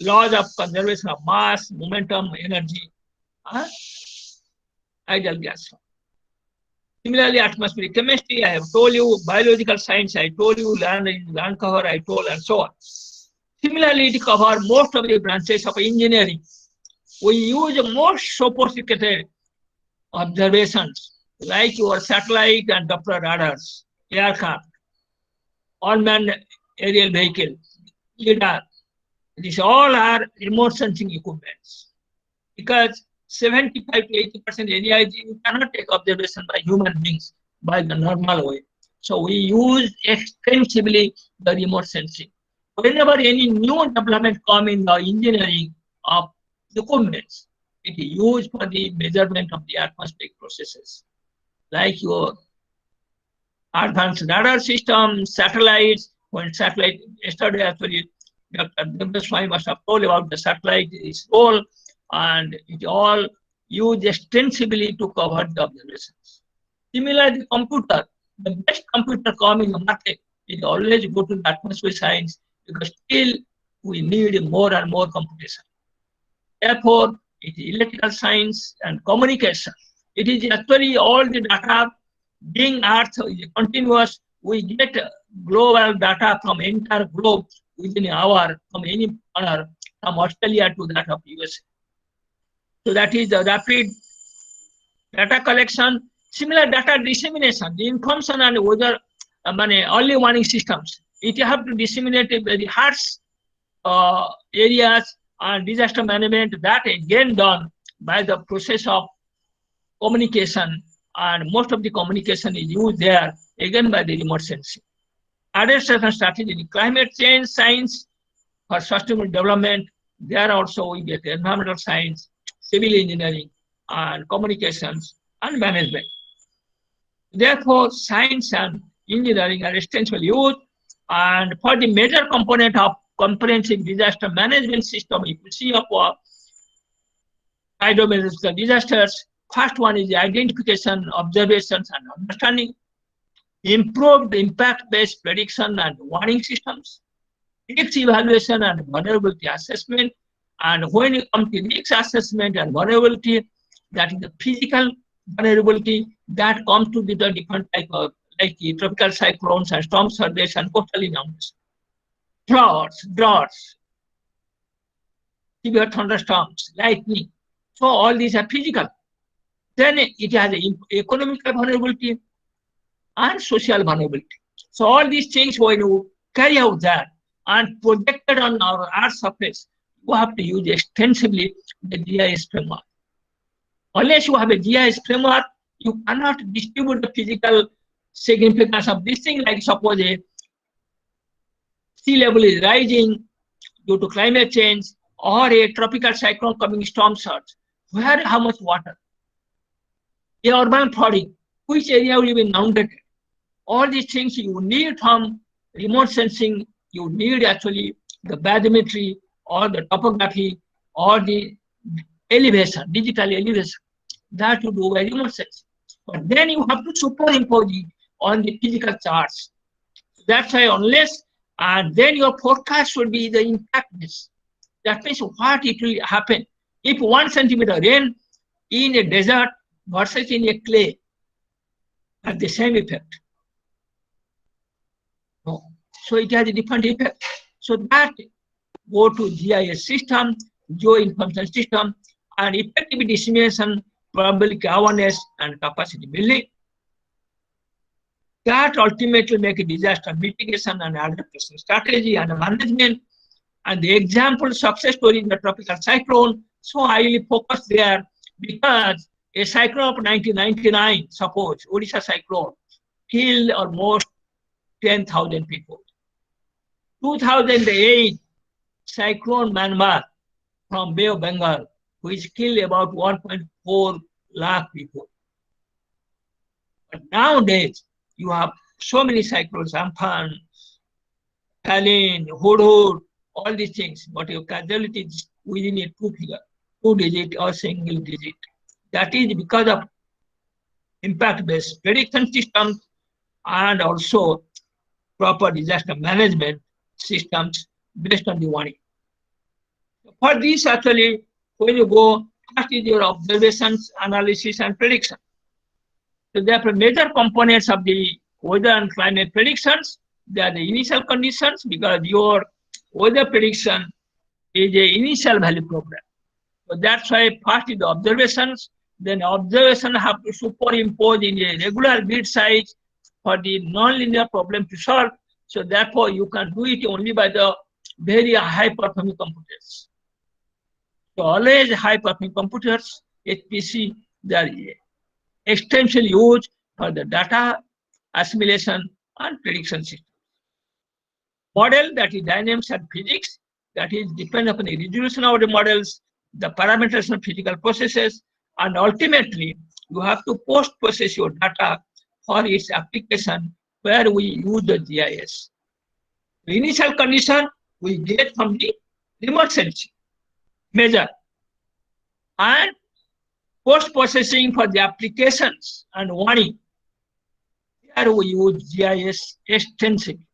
laws of conservation of mass, momentum, energy, and ideal gas. Similarly, atmospheric chemistry, I have told you, biological science, I told you, land cover, I told, and so on. Similarly, it covers most of the branches of engineering. We use most sophisticated observations, like your satellite and Doppler radars, aircraft, unmanned aerial vehicle, LIDAR. These all are remote sensing equipments. Because 75 to 80% AIG, you cannot take observation by human beings by the normal way. So we use extensively the remote sensing. Whenever any new development come in the engineering of equipments, it is used for the measurement of the atmospheric processes, like your advanced radar system, satellites. When satellite, yesterday actually, Dr. Devaswamy must have told about the satellite, its role, and it all used extensively to cover the observations. Similarly, the computer, the best computer come in the market, it always go to the atmosphere science, because still we need more and more computation. Therefore, it is electrical science and communication. It is actually all the data being Earth is continuous. We get global data from entire globe within an hour, from any corner, from Australia to that of USA. So that is the rapid data collection. Similar data dissemination, the information and weather, early warning systems. It have to disseminate in very harsh areas, and disaster management, that again done by the process of communication, and most of the communication is used there again by the remote sensing. Adaptation strategy, climate change science for sustainable development, there also we get environmental science, civil engineering, and communications and management. Therefore, science and engineering are extensively used, and for the major component of comprehensive disaster management system, if you see of hydrometeorological disasters, first one is the identification, observations, and understanding, improved impact-based prediction and warning systems, risk evaluation and vulnerability assessment. And when you come to risk assessment and vulnerability, that is the physical vulnerability that comes to the different type of, like the tropical cyclones and storm surges and coastal inundations, droughts, severe thunderstorms, lightning. So all these are physical. Then it has economical vulnerability and social vulnerability. So all these things, when you carry out that and projected on our Earth surface, you have to use extensively the GIS framework. Unless you have a GIS framework, you cannot distribute the physical significance of this thing, like suppose a sea level is rising due to climate change, or a tropical cyclone coming storm surge. Where, how much water? A urban flooding, which area will be inundated? All these things you need from remote sensing. You need actually the bathymetry or the topography or the elevation, digital elevation. That you do by remote sensing. But then you have to superimpose it on the physical charts. That's why unless, and then your forecast should be the impactness. That means what it will happen if 1 centimeter rain in a desert versus in a clay have the same effect. No. So it has a different effect. So that go to GIS system, geoinformation system, and effective dissemination, public awareness, and capacity building. That ultimately make a disaster mitigation and adaptation strategy and management. And the example success story in the tropical cyclone, so I will focus there because a cyclone of 1999, suppose, Odisha cyclone, killed almost 10,000 people. 2008, cyclone Myanmar from Bay of Bengal, which killed about 1.4 lakh people. But nowadays, you have so many cyclones, Amphan, Helene, Hudhud, all these things, but your casualty is within a two digit or single digit. That is because of impact-based prediction systems and also proper disaster management systems based on the warning. For this, actually, when you go, first is your observations, analysis, and prediction. So therefore, major components of the weather and climate predictions, they are the initial conditions, because your weather prediction is an initial value program. So that's why first is the observations, then observation have to superimpose in a regular grid size for the nonlinear problem to solve. So therefore, you can do it only by the very high-performing computers. So always high-performing computers, HPC, they are extensively used for the data assimilation and prediction system. Model, that is dynamics and physics, that is depend upon the resolution of the models, the parameters of physical processes, and ultimately you have to post-process your data for its application where we use the GIS. The initial condition we get from the remote sensing measure, and post-processing for the applications and warning. Here we use GIS extensively.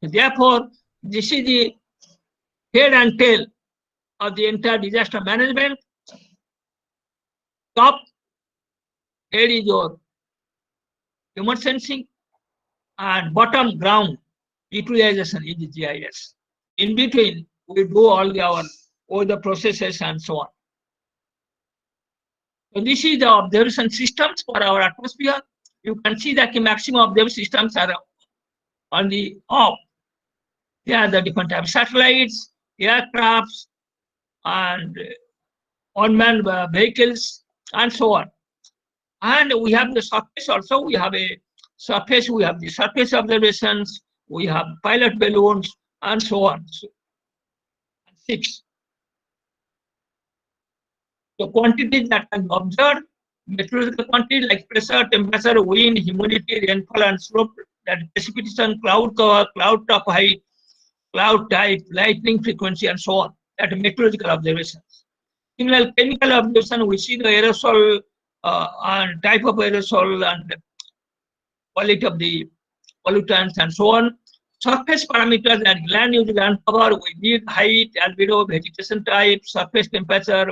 Therefore, this is the head and tail of the entire disaster management. Top head is your remote sensing, and bottom ground utilization is the GIS. In between, we do all the processes and so on. So this is the observation systems for our atmosphere. You can see that the maximum observation systems are on the off. They are the different types of satellites, aircrafts, and unmanned vehicles, and so on. And we have the surface also. We have a surface, we have the surface observations, we have pilot balloons, and so on. So, 6. The quantities that can be observed, meteorological quantities like pressure, temperature, wind, humidity, rainfall, and slope, that precipitation, cloud cover, cloud top height, cloud type, lightning frequency, and so on. That meteorological observations. Similar chemical observation, we see the aerosol and type of aerosol and quality of the pollutants and so on. Surface parameters and land use, land cover, we need height, albedo, vegetation type, surface temperature,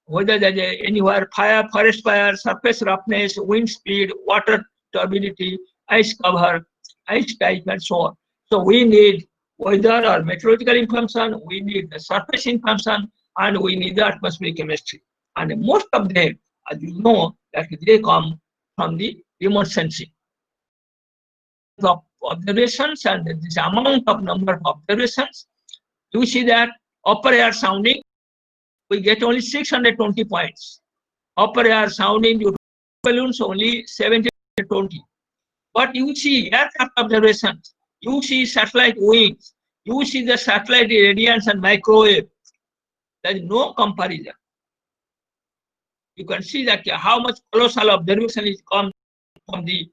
whether there is anywhere fire, forest fire, surface roughness, wind speed, water turbidity, ice cover, ice type, and so on. So we need weather or meteorological information, we need the surface information, and we need the atmospheric chemistry. And most of them, as you know, that they come from the remote sensing. Of observations and this amount of number of observations, you see that upper air sounding, we get only 620 points. Upper air sounding due to balloons only 720. But you see aircraft observations, you see satellite wings, you see the satellite radiance and microwave. There is no comparison. You can see that how much colossal observation is come from the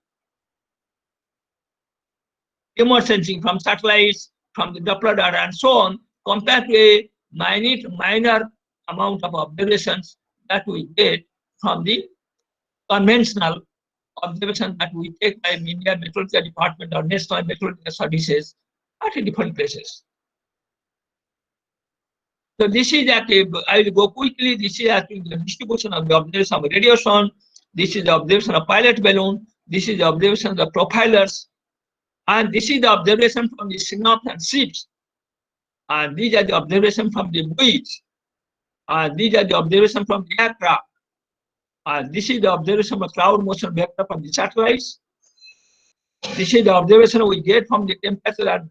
remote sensing, from satellites, from the Doppler data, and so on, compared to a minor amount of observations that we get from the conventional observations that we take by India Meteorological Department or National Meteorological Services at different places. So this is that I will go quickly. This is actually the distribution of the observation of radiation. This is the observation of pilot balloon. This is the observation of the profilers. And this is the observation from the synopts and ships. And these are the observation from the buoys. And these are the observation from the aircraft. And this is the observation of cloud motion vector from the satellites. This is the observation we get from the temperature and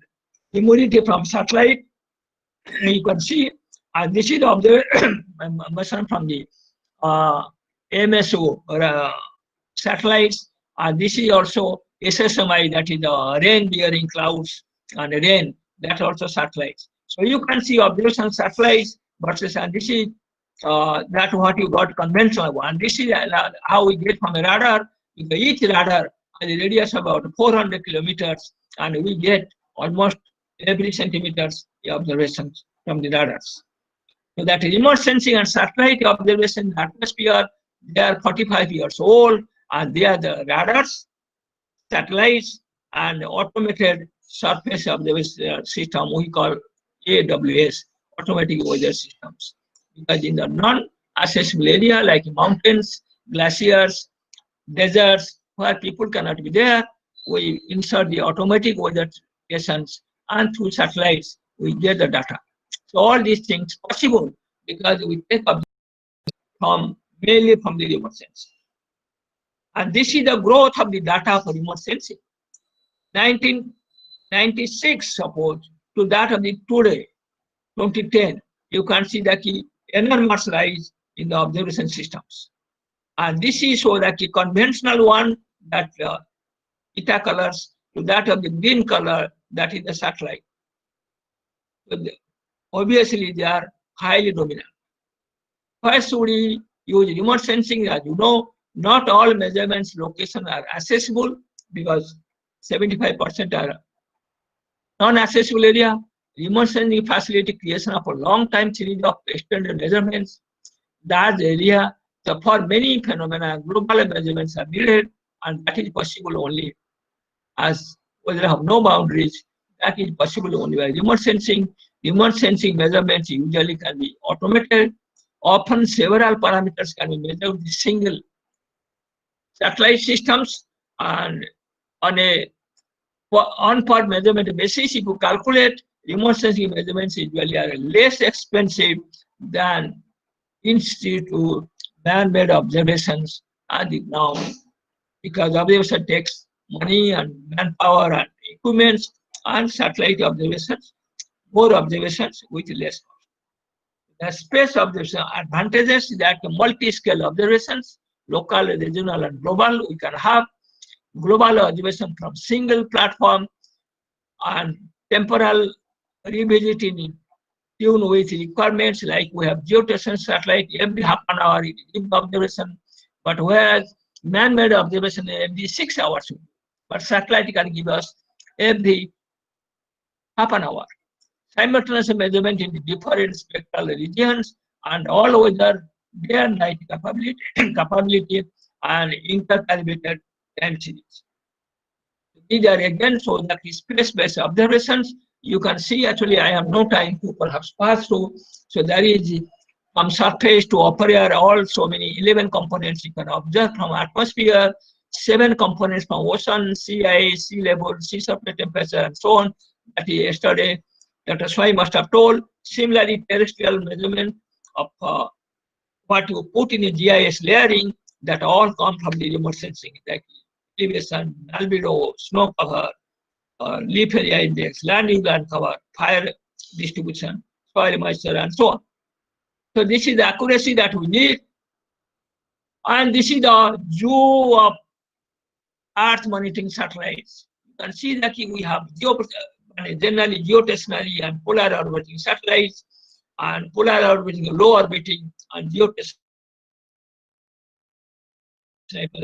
humidity from satellite. You can see, and this is the observation from the MSO or satellites. And this is also SSMI, that is the rain-bearing clouds and rain, that also satellites. So you can see observation satellites versus, and this is that what you got conventional one. And this is how we get from a radar. Each radar has a radius of about 400 kilometers, and we get almost every centimeters observations from the radars. So that remote sensing and satellite observation in the atmosphere, They are 45 years old, and they are the radars, satellites, and automated surface observation system we call AWS, automatic weather systems. Because in the non-accessible area like mountains, glaciers, deserts, where people cannot be there, we insert the automatic weather stations, and through satellites, we get the data. So all these things possible because we take up mainly from the remote sensing. And this is the growth of the data for remote sensing. 1996, suppose, to that of the today, 2010, you can see that enormous rise in the observation systems. And this is so that the conventional one, that eta colors, to that of the green color, that is the satellite. So obviously, they are highly dominant. First, we use remote sensing. As you know, not all measurements locations are accessible because 75% are non-accessible area. Remote sensing facility creation of a long time series of extended measurements. That area, so for many phenomena, global measurements are needed, and that is possible only as weather have no boundaries. That is possible only by remote sensing. Remote sensing measurements usually can be automated. Often several parameters can be measured with single satellite systems, and on a on-part measurement basis, if you calculate, remote sensing measurements usually are less expensive than in-situ man-made observations at the ground, because observation takes money and manpower and equipment, and satellite observations, more observations with less cost. The space observation advantages is that multi-scale observations, local, regional, and global, we can have global observation from single platform and temporal revisiting in tune with requirements, like we have geostationary satellite every half an hour observation, but whereas man-made observation every 6 hours, but satellite can give us every half an hour. Simultaneous measurement in the different spectral regions and all weather, day and night capability and intercalibrated time series. These are again so that space-based observations. You can see, actually I have no time to perhaps pass through. So there is from surface to upper air, all so many 11 components you can observe from atmosphere, 7 components from ocean, sea ice, sea level, sea surface temperature, and so on. That is yesterday Dr. Swai must have told. Similarly, terrestrial measurement of what you put in a GIS layering, that all come from the remote sensing, like elevation, albedo, snow cover, leaf area index, landing land cover, fire distribution, soil moisture, and so on. So this is the accuracy that we need. And this is the view of Earth monitoring satellites. You can see that we have generally geostationary and polar orbiting satellites, and polar orbiting, low orbiting, and geostationary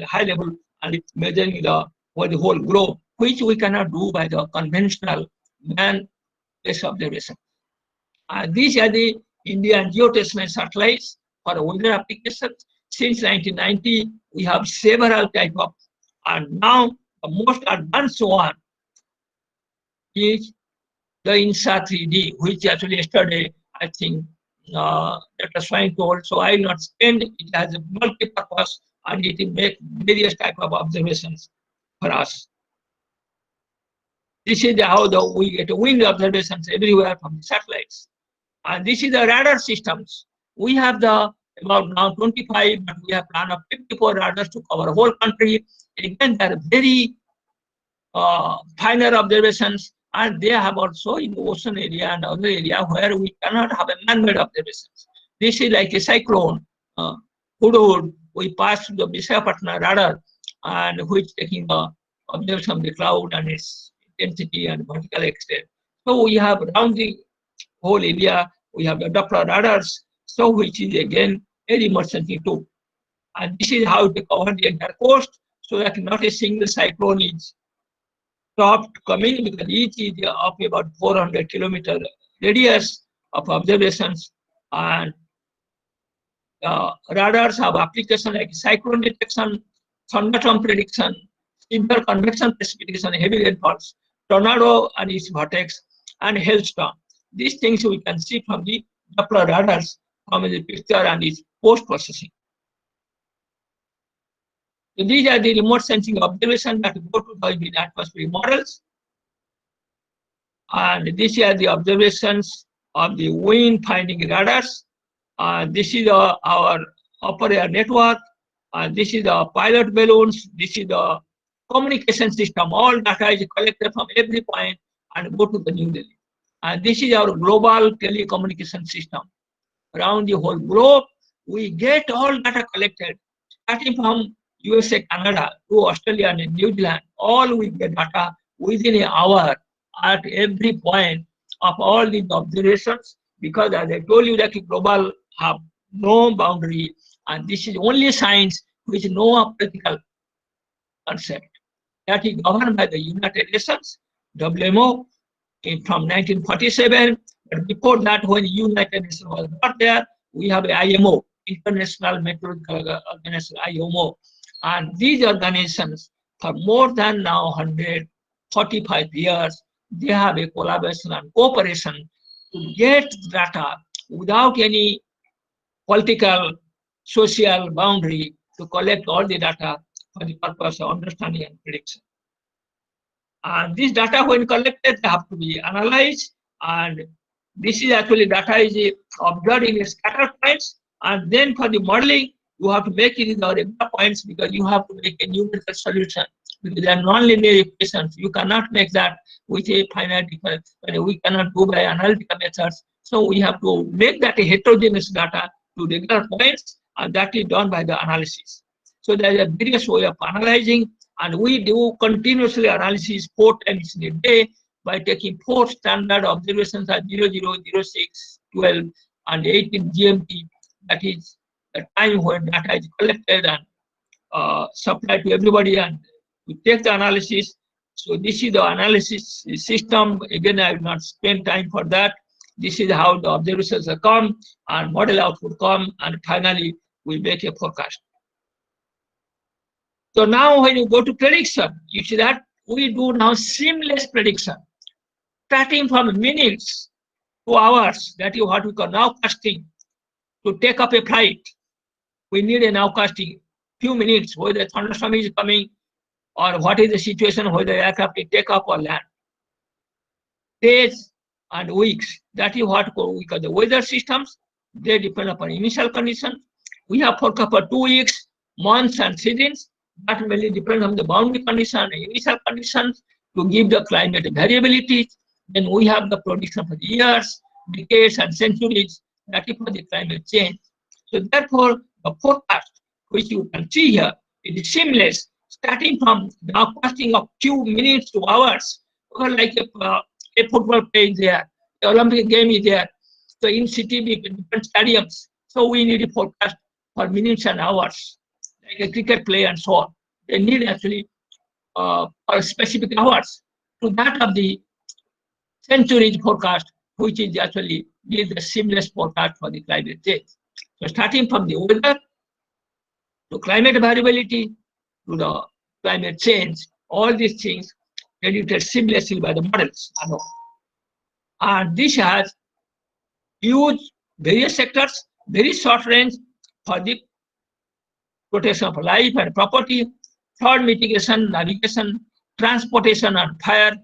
high level, and it's measuring the whole globe, which we cannot do by the conventional man-based observation. These are the Indian geostationary satellites for weather applications. Since 1990, we have several types of, and now the most advanced one is the INSA 3D, which actually yesterday, I think, Dr. Swain told, so I will not spend. It has a multi-purpose, and it will make various types of observations for us. This is how we get wind observations everywhere from the satellites. And this is the radar systems. We have about now 25, but we have planned of 54 radars to cover whole country. Again, they are very finer observations, and they have also in the ocean area and other area where we cannot have a man-made observations. This is like a cyclone. Hudhud, we pass through the Visakhapatnam radar, and which taking the observation of the cloud and its intensity and vertical extent. So we have around the whole area, we have the Doppler radars, so which is again a remote sensing tool. And this is how to cover the entire coast, so that not a single cyclone is stopped coming, because each is of about 400 kilometer radius of observations, and radars have application like cyclone detection, thunderstorm prediction, severe convection precipitation, heavy rainfalls, tornado and its vortex, and hailstorm. These things we can see from the Doppler radars from the picture and its post-processing. So these are the remote sensing observations that go to the atmospheric models. And these are the observations of the wind finding radars. This is our upper air network. This is the pilot balloons. This is the communication system. All data is collected from every point and go to the New Delhi. And this is our global telecommunication system. Around the whole globe, we get all data collected, starting from USA, Canada to Australia and New Zealand. All we get data within an hour at every point of all these observations, because as I told you that global have no boundary, and this is only science which no political concept. That is governed by the United Nations, WMO, from 1947. But before that, when United Nations was not there, we have IMO, International Meteorological Organization, IMO. And these organizations, for more than now 145 years, they have a collaboration and cooperation to get data without any political, social boundary to collect all the data for the purpose of understanding and prediction. And this data, when collected, they have to be analyzed. And this is actually data is observed in scattered points. And then for the modeling, you have to make it in the regular points because you have to make a numerical solution. Because they are non-linear equations. You cannot make that with a finite difference. We cannot go by analytical methods. So we have to make that a heterogeneous data to regular points, and that is done by the analysis. So there is a various way of analyzing, and we do continuously analysis 4 times in a day by taking 4 standard observations at 00, 06, 12, and 18 GMT. That is the time when data is collected and supplied to everybody, and we take the analysis. So this is the analysis system. Again, I will not spend time for that. This is how the observations come and model output come, and finally we make a forecast. So now when you go to prediction, you see that we do now seamless prediction, starting from minutes to hours. That is what we call nowcasting. To take up a flight, we need a nowcasting, few minutes, whether thunderstorm is coming or what is the situation, whether aircraft will take up or land. Days and weeks, that is what we call the weather systems. They depend upon initial conditions. We have forecast for 2 weeks, months, and seasons. That mainly depends on the boundary condition and initial conditions to give the climate variability. Then we have the prediction for the years, decades, and centuries. That is for the climate change. So therefore, the forecast, which you can see here, it is seamless, starting from nowcasting of few minutes to hours, or like a football play is there, the Olympic game is there. So in city, different stadiums. So we need a forecast for minutes and hours, like a cricket play and so on. They need actually for specific hours to that of the centuries forecast, which is actually the seamless forecast for the climate change. So starting from the weather to climate variability to the climate change, all these things predicted seamlessly by the models. And this has huge various sectors, very short range for the protection of life and property, flood mitigation, navigation, transportation and fire,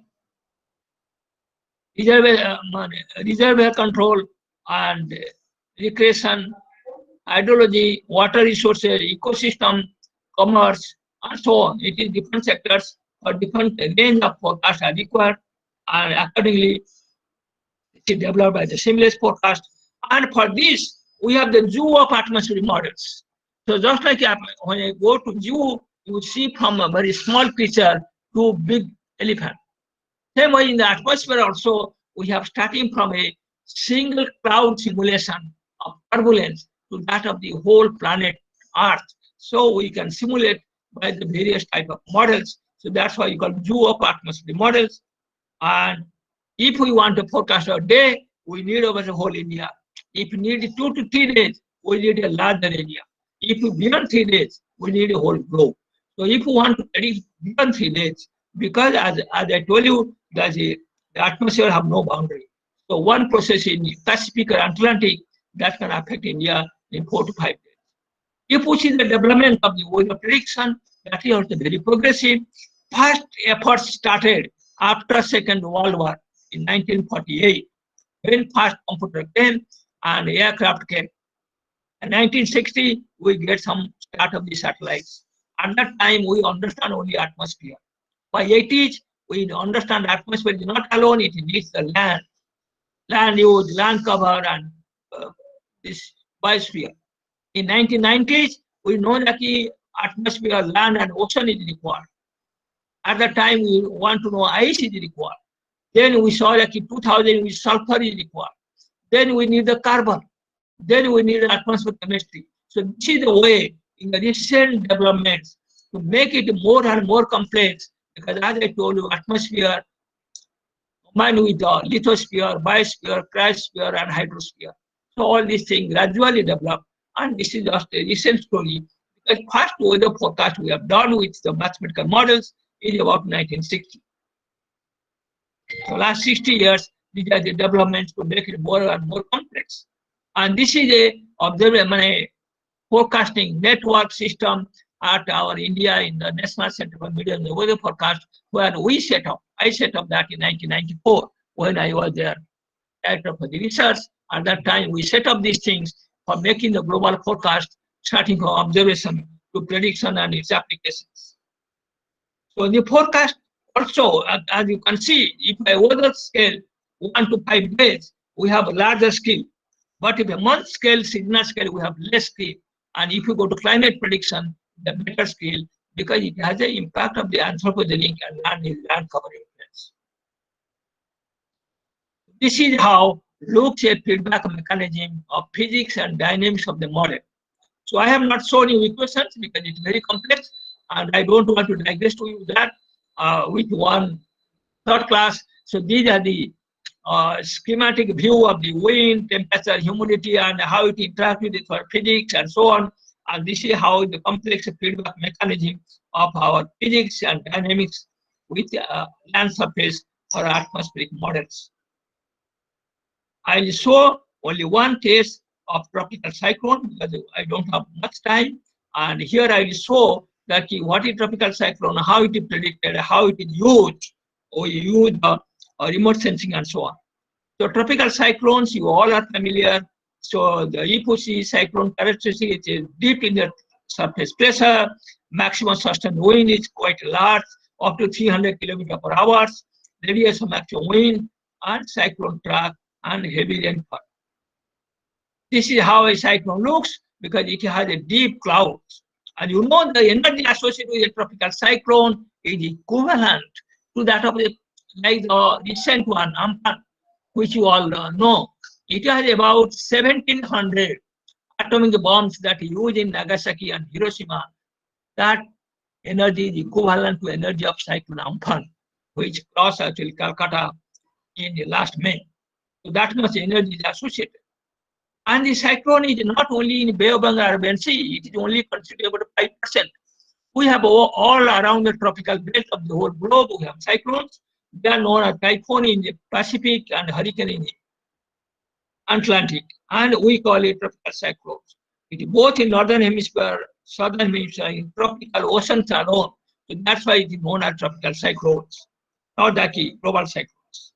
reservoir control and recreation, hydrology, water resources, ecosystem, commerce, and so on. It is different sectors for different range of forecasts are required, and accordingly it is developed by the seamless forecast. And for this, we have the zoo of atmospheric models. So just like when I go to zoo, you see from a very small creature to big elephant. Same way in the atmosphere also, we have starting from a single cloud simulation of turbulence to that of the whole planet Earth. So we can simulate by the various type of models. So that's why you call zoo of atmospheric models. And if we want to forecast a day, we need over the whole India. If we need 2 to 3 days, we need a larger area. If beyond 3 days, we need a whole globe. So if you want to predict beyond 3 days, because as I told you, the atmosphere have no boundary. So one process in Pacific or Atlantic that can affect India in 4 to 5 days. If we see the development of the weather prediction, that is also very progressive. First efforts started after Second World War in 1948, when first computer came and aircraft came. In 1960, we get some start of the satellites. At that time, we understand only atmosphere. By 80s, we understand atmosphere is not alone, it needs the land use, land cover, and this biosphere. In 1990s, we know that the atmosphere, land, and ocean is required. At that time, we want to know ice is required. Then we saw that in 2000, sulfur is required. Then we need the carbon. Then we need the atmosphere chemistry. So this is the way in the recent developments to make it more and more complex, because as I told you, atmosphere combined with the lithosphere, biosphere, cryosphere, and hydrosphere. So all these things gradually develop, and this is just a recent story. Because first weather forecast we have done with the mathematical models is about 1960. So last 60 years, these are the developments to make it more and more complex. And this is a forecasting network system at our India in the National Center for Media and Weather Forecast, where we set up. I set up that in 1994 when I was there, director for the research. At that time, we set up these things for making the global forecast, starting from observation to prediction and its applications. So in the forecast also, as you can see, if a weather scale 1 to 5 days, we have a larger scale. But if a month scale, signal scale, we have less scale. And if you go to climate prediction, the better scale, because it has an impact of the anthropogenic and land cover influence. This is how looks a feedback mechanism of physics and dynamics of the model. So I have not shown you equations because it's very complex, and I don't want to digress to you that with one third class. So these are the schematic view of the wind, temperature, humidity, and how it interacts with it for physics and so on. And this is how the complex feedback mechanism of our physics and dynamics with land surface for atmospheric models. I will show only one case of tropical cyclone because I don't have much time. And here I will show that what is tropical cyclone, how it is predicted, how it is used, or use remote sensing and so on. So tropical cyclones, you all are familiar. So the EPOC cyclone characteristic is deep in the surface pressure, maximum sustained wind is quite large, up to 300 km/h, radius of maximum wind, and cyclone track and heavy rainfall. This is how a cyclone looks because it has a deep clouds. And you know the energy associated with a tropical cyclone is equivalent to that of the recent one, Amphan, which you all know. It has about 1,700 atomic bombs that used in Nagasaki and Hiroshima. That energy is equivalent to energy of cyclone Amphan, which crossed actually Calcutta in the last May. So that much energy is associated. And the cyclone is not only in Bay of Bengal Arabian Sea, it is only considered about 5%. We have all around the tropical belt of the whole globe, we have cyclones. They are known as typhoon in the Pacific and hurricane in the Atlantic, and we call it tropical cyclones. It is both in northern hemisphere, southern hemisphere, in tropical oceans are known. So that's why it is known as tropical cyclones, not that global cyclones.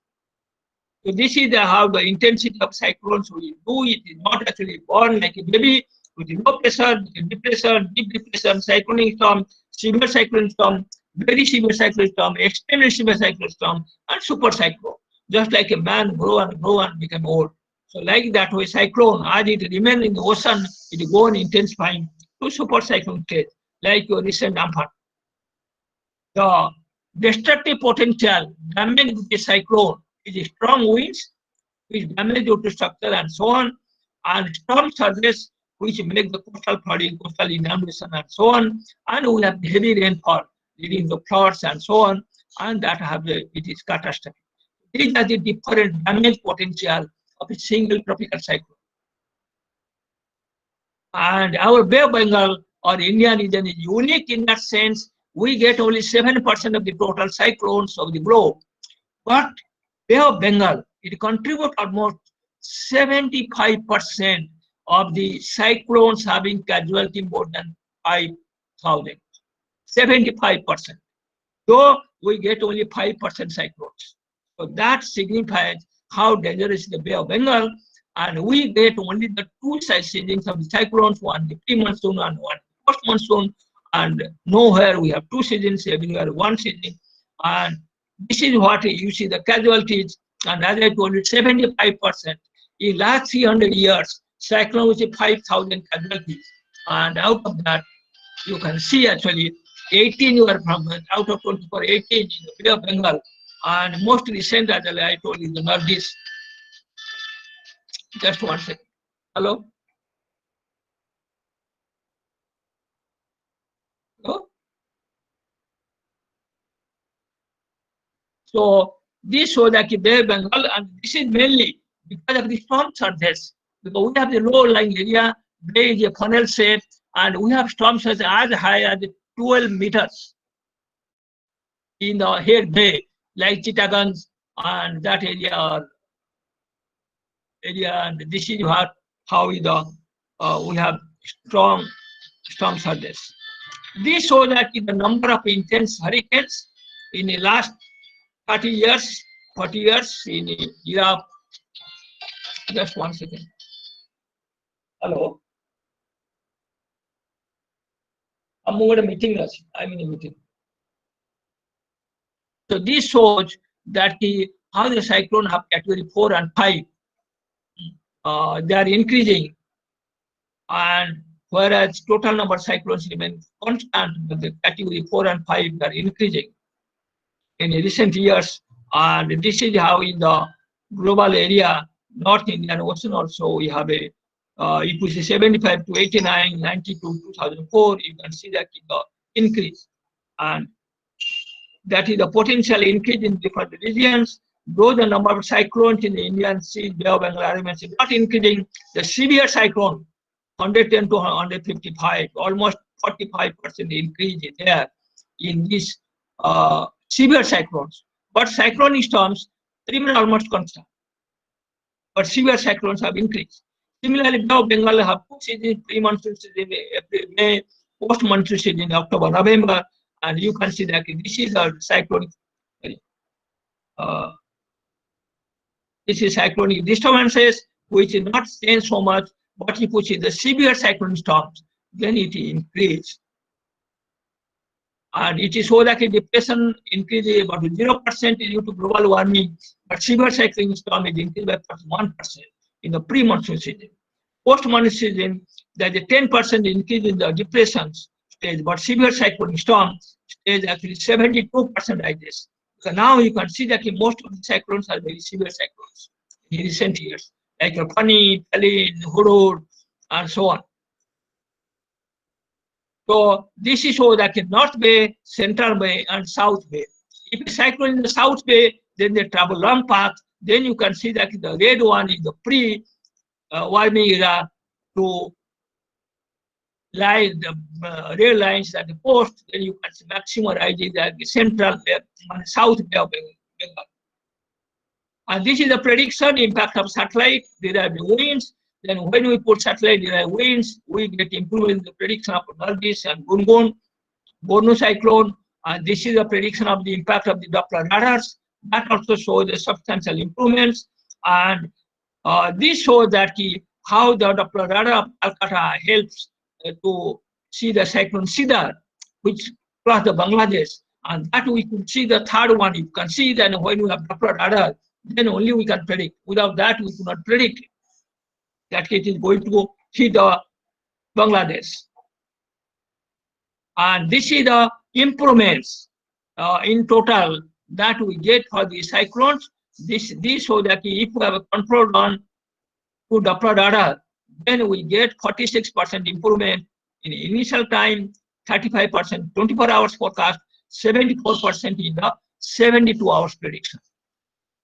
So this is how the intensity of cyclones we do. It is not actually born like a baby with low pressure, depression, deep depression, cyclonic storm, severe cyclonic storm, very severe cyclonic storm, extremely severe cyclonic storm, and super cyclone. Just like a man grow and become old. So like that way, cyclone, as it remains in the ocean, it go on intensifying to super cyclone stage, like your recent Amphan. The destructive potential damage with the cyclone is strong winds, which damage due to structure and so on, and storm surges, which make the coastal flooding, coastal inundation and so on, and we have heavy rainfall leading to floods and so on, and that it is catastrophic. These are the different damage potential of a single tropical cyclone. And our Bay of Bengal or Indian region is unique in that sense. We get only 7% of the total cyclones of the globe. But Bay of Bengal, it contributes almost 75% of the cyclones having casualty more than 5,000. 75%. Though we get only 5% cyclones. So that signifies how dangerous is the Bay of Bengal. And we get only the two seasons of the cyclones, one the pre-monsoon and one post-monsoon. And nowhere we have two seasons, everywhere one season. And this is what you see the casualties. And as I told you, 75%. In last 300 years, cyclone was 5,000 casualties. And out of that, you can see actually 18 were from out of 24, 18 in the Bay of Bengal. And most recent, as I told you, the Northeast. Just one second. Hello? Hello? So this shows that the Bay of Bengal, and this is mainly because of the storm surges. Because we have the low-lying area, Bay is a funnel shape, and we have storm surges as high as 12 meters in the Head Bay, like Chittagong and that area. And this is how we have strong storm surges. This shows that the number of intense hurricanes in the last 40 years in Europe. Just one second. Hello. I'm in a meeting. I'm in a meeting. So this shows that how the cyclone have category 4 and 5. They are increasing, and whereas total number of cyclones remain constant, but the category 4 and 5 are increasing in recent years. And this is how in the global area, North Indian Ocean also, we have a, if we see 75 to 89, 90 to 2004, you can see that in the increase. And that is the potential increase in different regions. Though the number of cyclones in the Indian Sea, Bay of Bengal is not increasing, the severe cyclone, 110 to 155, almost 45% increase is there in these severe cyclones. But cyclonic storms remain almost constant. But severe cyclones have increased. Similarly, Bay of Bengal have two seasons, pre-monsoon season, April, May, post-monsoon season in October, November, and you can see that this is a cyclonic. This is cyclonic disturbances, which is not change so much, but if you see the severe cyclonic storms, then it increases. And it is so that the depression increases about 0% due to global warming, but severe cyclonic storm is increased by 1% in the pre-monsoon season. Post-monsoon season, there is a 10% increase in the depression stage, but severe cyclonic storm stage actually 72% like this. So now you can see that most of the cyclones are very severe cyclones in recent years, like Fani, Talin, Hurur, and so on. So this is so that in North Bay, Central Bay, and South Bay. If a cyclone in the South Bay, then they travel long path. Then you can see that the red one is the pre-warming era to line the rail lines at the post. Then you can see maximum rising at the Central Bay and South Bay of Bengal. And this is the prediction impact of satellite. There are the winds. Then when we put satellite, there are winds. We get improvement in the prediction of Northeast and Gungun, Bornu cyclone. And this is the prediction of the impact of the Doppler radars. That also shows the substantial improvements. And this shows that how the Doppler radar of Calcutta helps to see the cyclone Sidar, which crossed the Bangladesh. And that we could see the third one. You can see that when we have Doppler radar, then only we can predict. Without that, we cannot predict that it is going to hit the Bangladesh. And this is the improvements in total that we get for the cyclones. This shows that if we have a control on to Doppler radar, then we get 46% improvement in initial time, 35% 24 hours forecast, 74% in the 72 hours prediction.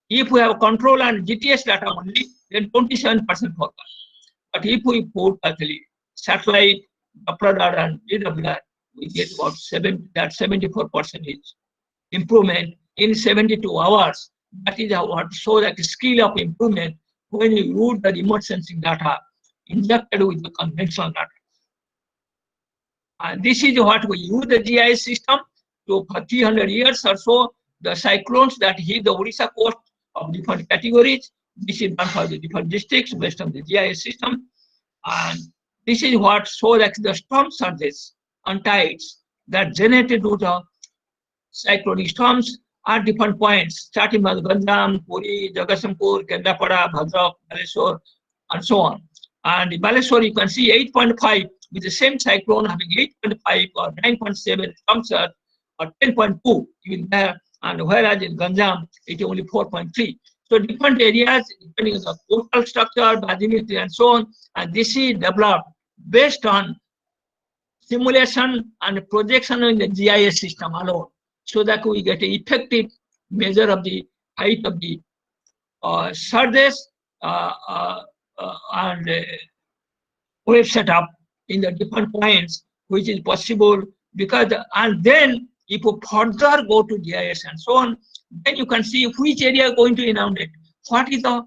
If we have control on GTS data only, then 27% forecast. But if we put actually satellite, Doppler and DWR, we get about 74% improvement in 72 hours. That is what shows that skill of improvement when you use the remote sensing data injected with the conventional data. And this is what we use the GIS system to for 300 years or so. The cyclones that hit the Odisha coast of different categories, this is done for the different districts based on the GIS system. And this is what shows that the storm surges and tides that generated due to cyclonic storms at different points, starting from Ganjam, Puri, Jagatsinghpur, Kendrapada, Bhadrak, Baleshwar, and so on. And in Baleshwar, you can see 8.5 with the same cyclone having 8.5 or 9.7 storm surge or 10.2 even there, and whereas in Ganjam, it is only 4.3. So different areas, depending on the coastal structure, bathymetry, and so on, and this is developed based on simulation and projection in the GIS system alone, so that we get an effective measure of the height of the surges and wave setup in the different points, which is possible because, and then if you further go to GIS and so on, then you can see which area is going to inundate, what is the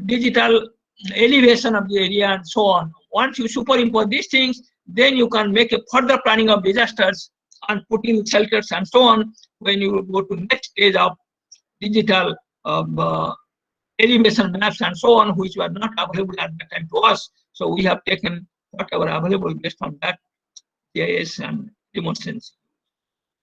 digital elevation of the area and so on. Once you superimpose these things, then you can make a further planning of disasters and putting shelters and so on when you go to next stage of digital elevation maps and so on, which were not available at that time to us. So we have taken whatever available based on that GIS and remote sensing.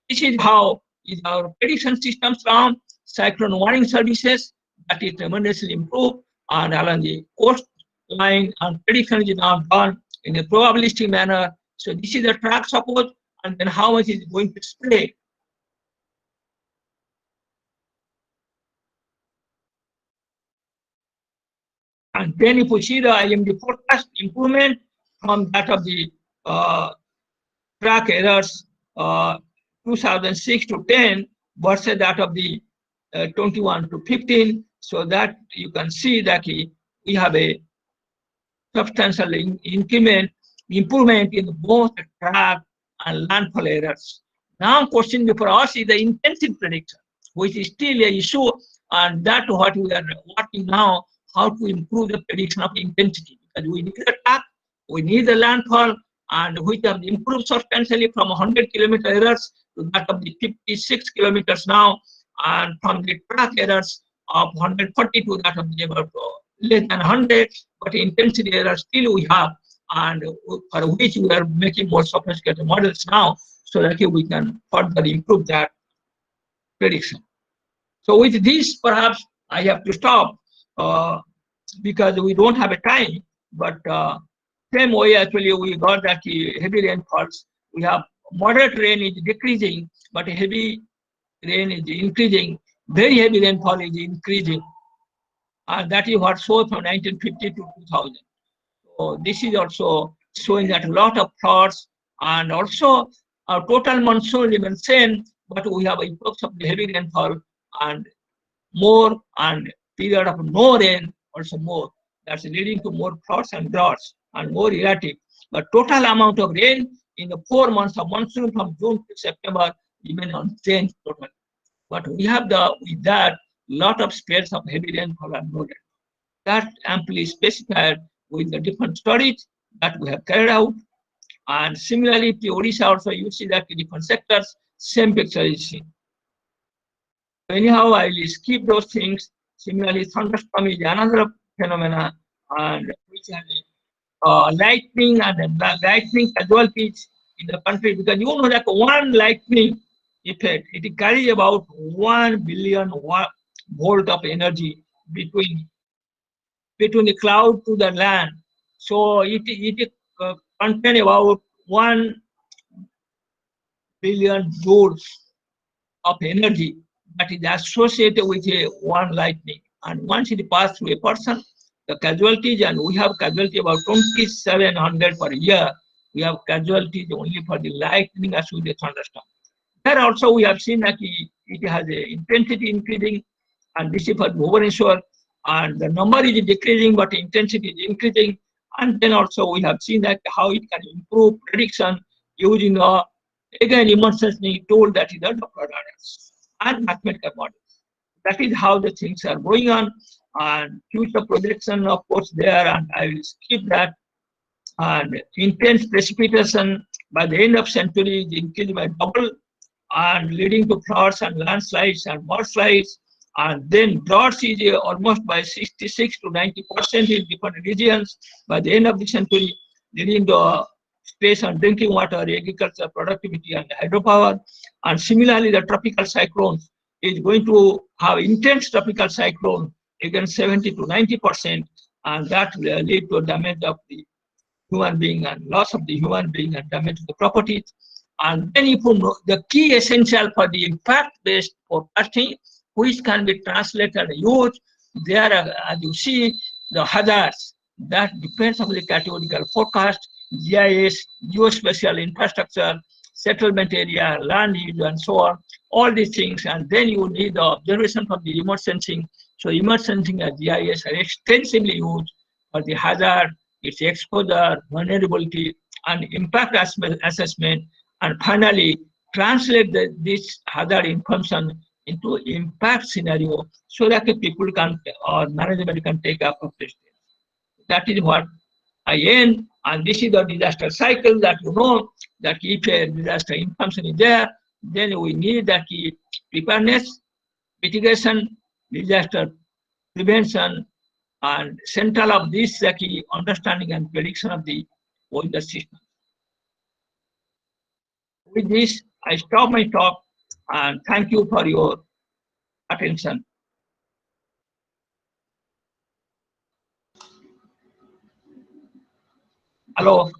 This is how is our prediction systems from cyclone warning services that is tremendously improved, and along the coastline and prediction is now done in a probabilistic manner. So this is the track support, and then how much is going to spread. And then if we see the IMD forecast improvement from that of the track errors 2006 to 10 versus that of the 21 to 15, so that you can see that we have a substantial improvement in both track and landfall errors. Now question before us is the intensive prediction, which is still an issue, and that what we are working now, how to improve the prediction of intensity, because we need the track, we need the landfall, and which have improved substantially from 100 kilometer errors to that of the 56 kilometers now, and from the track errors of 140 to that of the about less than 100, but intensity errors still we have, and for which we are making more sophisticated models now, so that we can further improve that prediction. So with this, perhaps I have to stop because we don't have a time, but same way actually we got that heavy rainfalls. We have moderate rain is decreasing, but heavy rain is increasing. Very heavy rainfall is increasing, and that is what shows from 1950 to 2000. So this is also showing that a lot of floods, and also our total monsoon remains same, but we have epochs of the heavy rainfall and more, and period of no rain also more. That's leading to more floods and droughts and more erratic. But total amount of rain in the 4 months of monsoon from June to September remain unchanged total. But we have with that lot of spells of heavy rainfall and no rain. That amply specified with the different studies that we have carried out. And similarly, the Odisha also, you see that in different sectors, same picture is seen. Anyhow, I will skip those things. Similarly, thunderstorm is another phenomena, and which has lightning and lightning casualties in the country, because you know that one lightning effect, it carries about 1 billion volt of energy between the cloud to the land. So it contains about 1 billion joules of energy that is associated with one lightning. And once it passes through a person, the casualties, and we have casualty about 2,700 per year. We have casualties only for the lightning as with the thunderstorm. There also we have seen that it has a intensity increasing, and this is for Bhubaneswar, and the number is decreasing, but intensity is increasing. And then also we have seen that how it can improve prediction using again remote sensing tool, that is the Doppler radars and mathematical models. That is how the things are going on. And future projection, of course, there, and I will skip that. And intense precipitation by the end of century is increased by double, and leading to floods and landslides and mudslides. And then droughts is almost by 66 to 90% in different regions by the end of the century, leading to stress on drinking water, agriculture, productivity, and hydropower. And similarly, the tropical cyclones is going to have intense tropical cyclone, again 70 to 90%, and that will lead to damage of the human being and loss of the human being and damage to the properties. And then if you know the key essential for the impact-based forecasting, which can be translated and used, there as you see the hazards that depends on the categorical forecast, GIS, geospatial infrastructure, settlement area, land use, and so on, all these things. And then you need the observation from the remote sensing. So remote sensing and GIS are extensively used for the hazard, its exposure, vulnerability, and impact assessment, and finally translate this hazard information into impact scenario so that the people can or management can take appropriate steps. That is what I end, and this is the disaster cycle that you know that if a disaster information is there, then we need that preparedness, mitigation, disaster prevention, and central of this the key understanding and prediction of the weather system. With this, I stop my talk and thank you for your attention. Hello.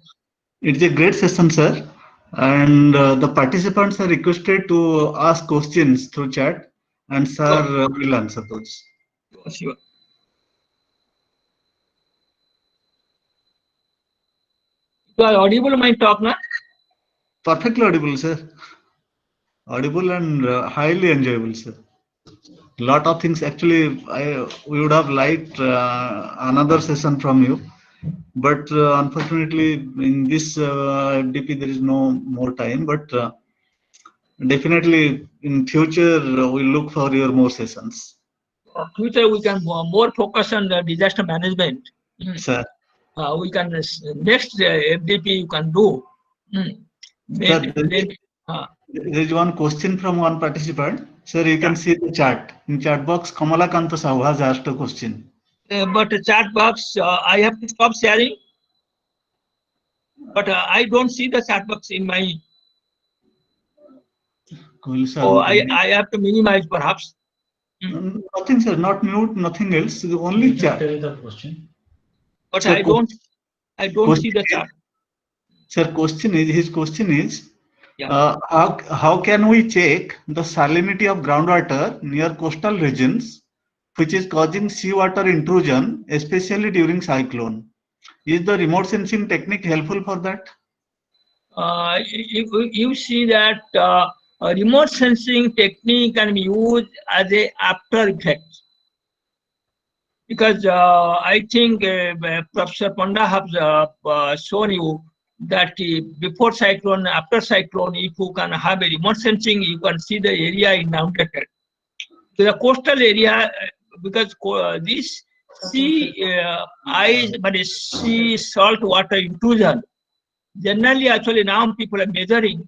It's a great session, sir. And the participants are requested to ask questions through chat, and sir will answer those. Sure. You are audible my talk now? Perfectly audible, sir. Audible and highly enjoyable, sir. Lot of things actually we would have liked another session from you, but unfortunately in this FDP there is no more time. But definitely in future we look for your more sessions. Future we can more focus on the disaster management. Sir. We can next FDP you can do. Sir, there is one question from one participant. Sir, you can see the chat. In chat box, Kamala Kanta Sahu has asked a question. But the chat box, I have to stop sharing. But I don't see the chat box in my. Cool, sir. So I have to minimize perhaps. Nothing, sir. Not mute. Nothing else. Only chat. Tell the question. But sir, I don't see the chat. Sir, his question is, how can we check the salinity of groundwater near coastal regions, which is causing seawater intrusion, especially during cyclone? Is the remote sensing technique helpful for that? You see that remote sensing technique can be used as a after effect. Because I think Professor Panda has shown you that before cyclone, after cyclone, if you can have a remote sensing, you can see the area inundated. So the coastal area, because this sea ice, but sea salt water intrusion, generally actually now people are measuring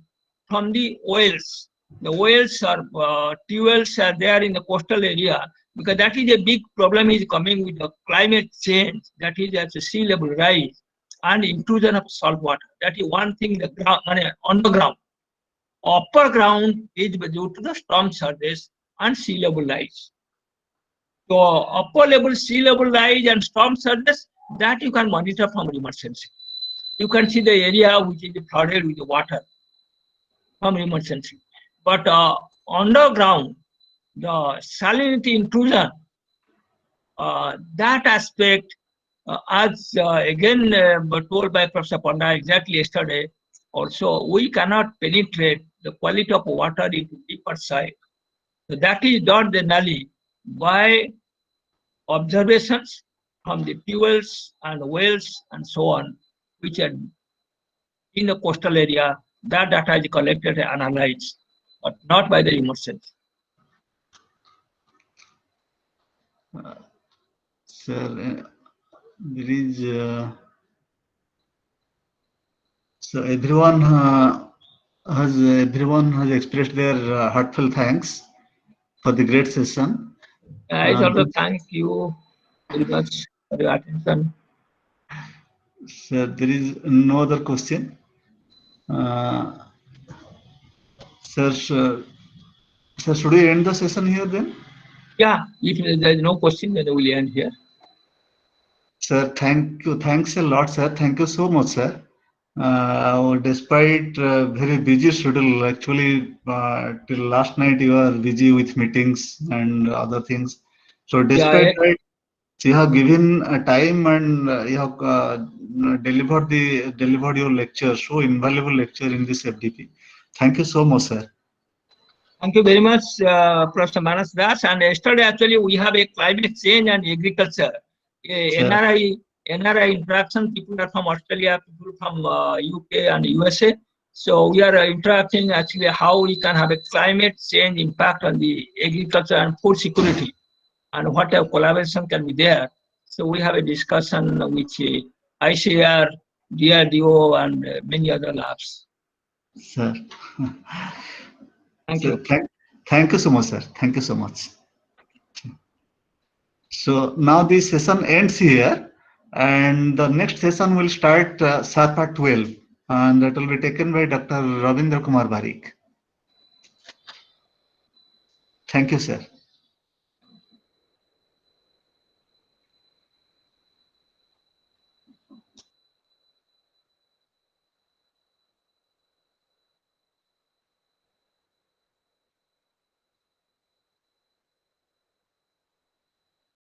from the wells. The wells or wells are there in the coastal area, because that is a big problem is coming with the climate change, that is at the sea level rise and intrusion of salt water. That is one thing the ground, on the ground. Upper ground is due to the storm surges and sea level rise. So upper level sea level rise and storm surges, that you can monitor from remote sensing. You can see the area which is flooded with the water from remote sensing. But underground, the salinity intrusion, that aspect, as again told by Professor Panda exactly yesterday, also we cannot penetrate the quality of water into deeper side. So that is done generally by observations from the fuels and wells and so on, which are in the coastal area. That data is collected and analyzed, but not by the remote sensing. Sir, there is so everyone has expressed their heartfelt thanks for the great session. I also thank you very much for your attention. Sir, there is no other question. Sir, should we end the session here then? Yeah, if there is no question, then we'll end here. Sir, thank you. Thanks a lot, sir. Thank you so much, sir. Despite very busy schedule, actually, till last night you are busy with meetings and other things. So despite that, you have given time and you have delivered your lecture, so invaluable lecture in this FDP. Thank you so much, sir. Thank you very much, Professor Manas Das. And yesterday, actually, we have a climate change and agriculture. NRI interaction, people are from Australia, people from UK and USA. So we are interacting actually how we can have a climate change impact on the agriculture and food security, and what type of collaboration can be there. So we have a discussion with ICAR, DRDO, and many other labs. Sir. Thank you. Thank you so much, sir. Thank you so much. So now this session ends here, and the next session will start sharp at 12, and that will be taken by Dr. Ravindra Kumar Barik. Thank you, sir.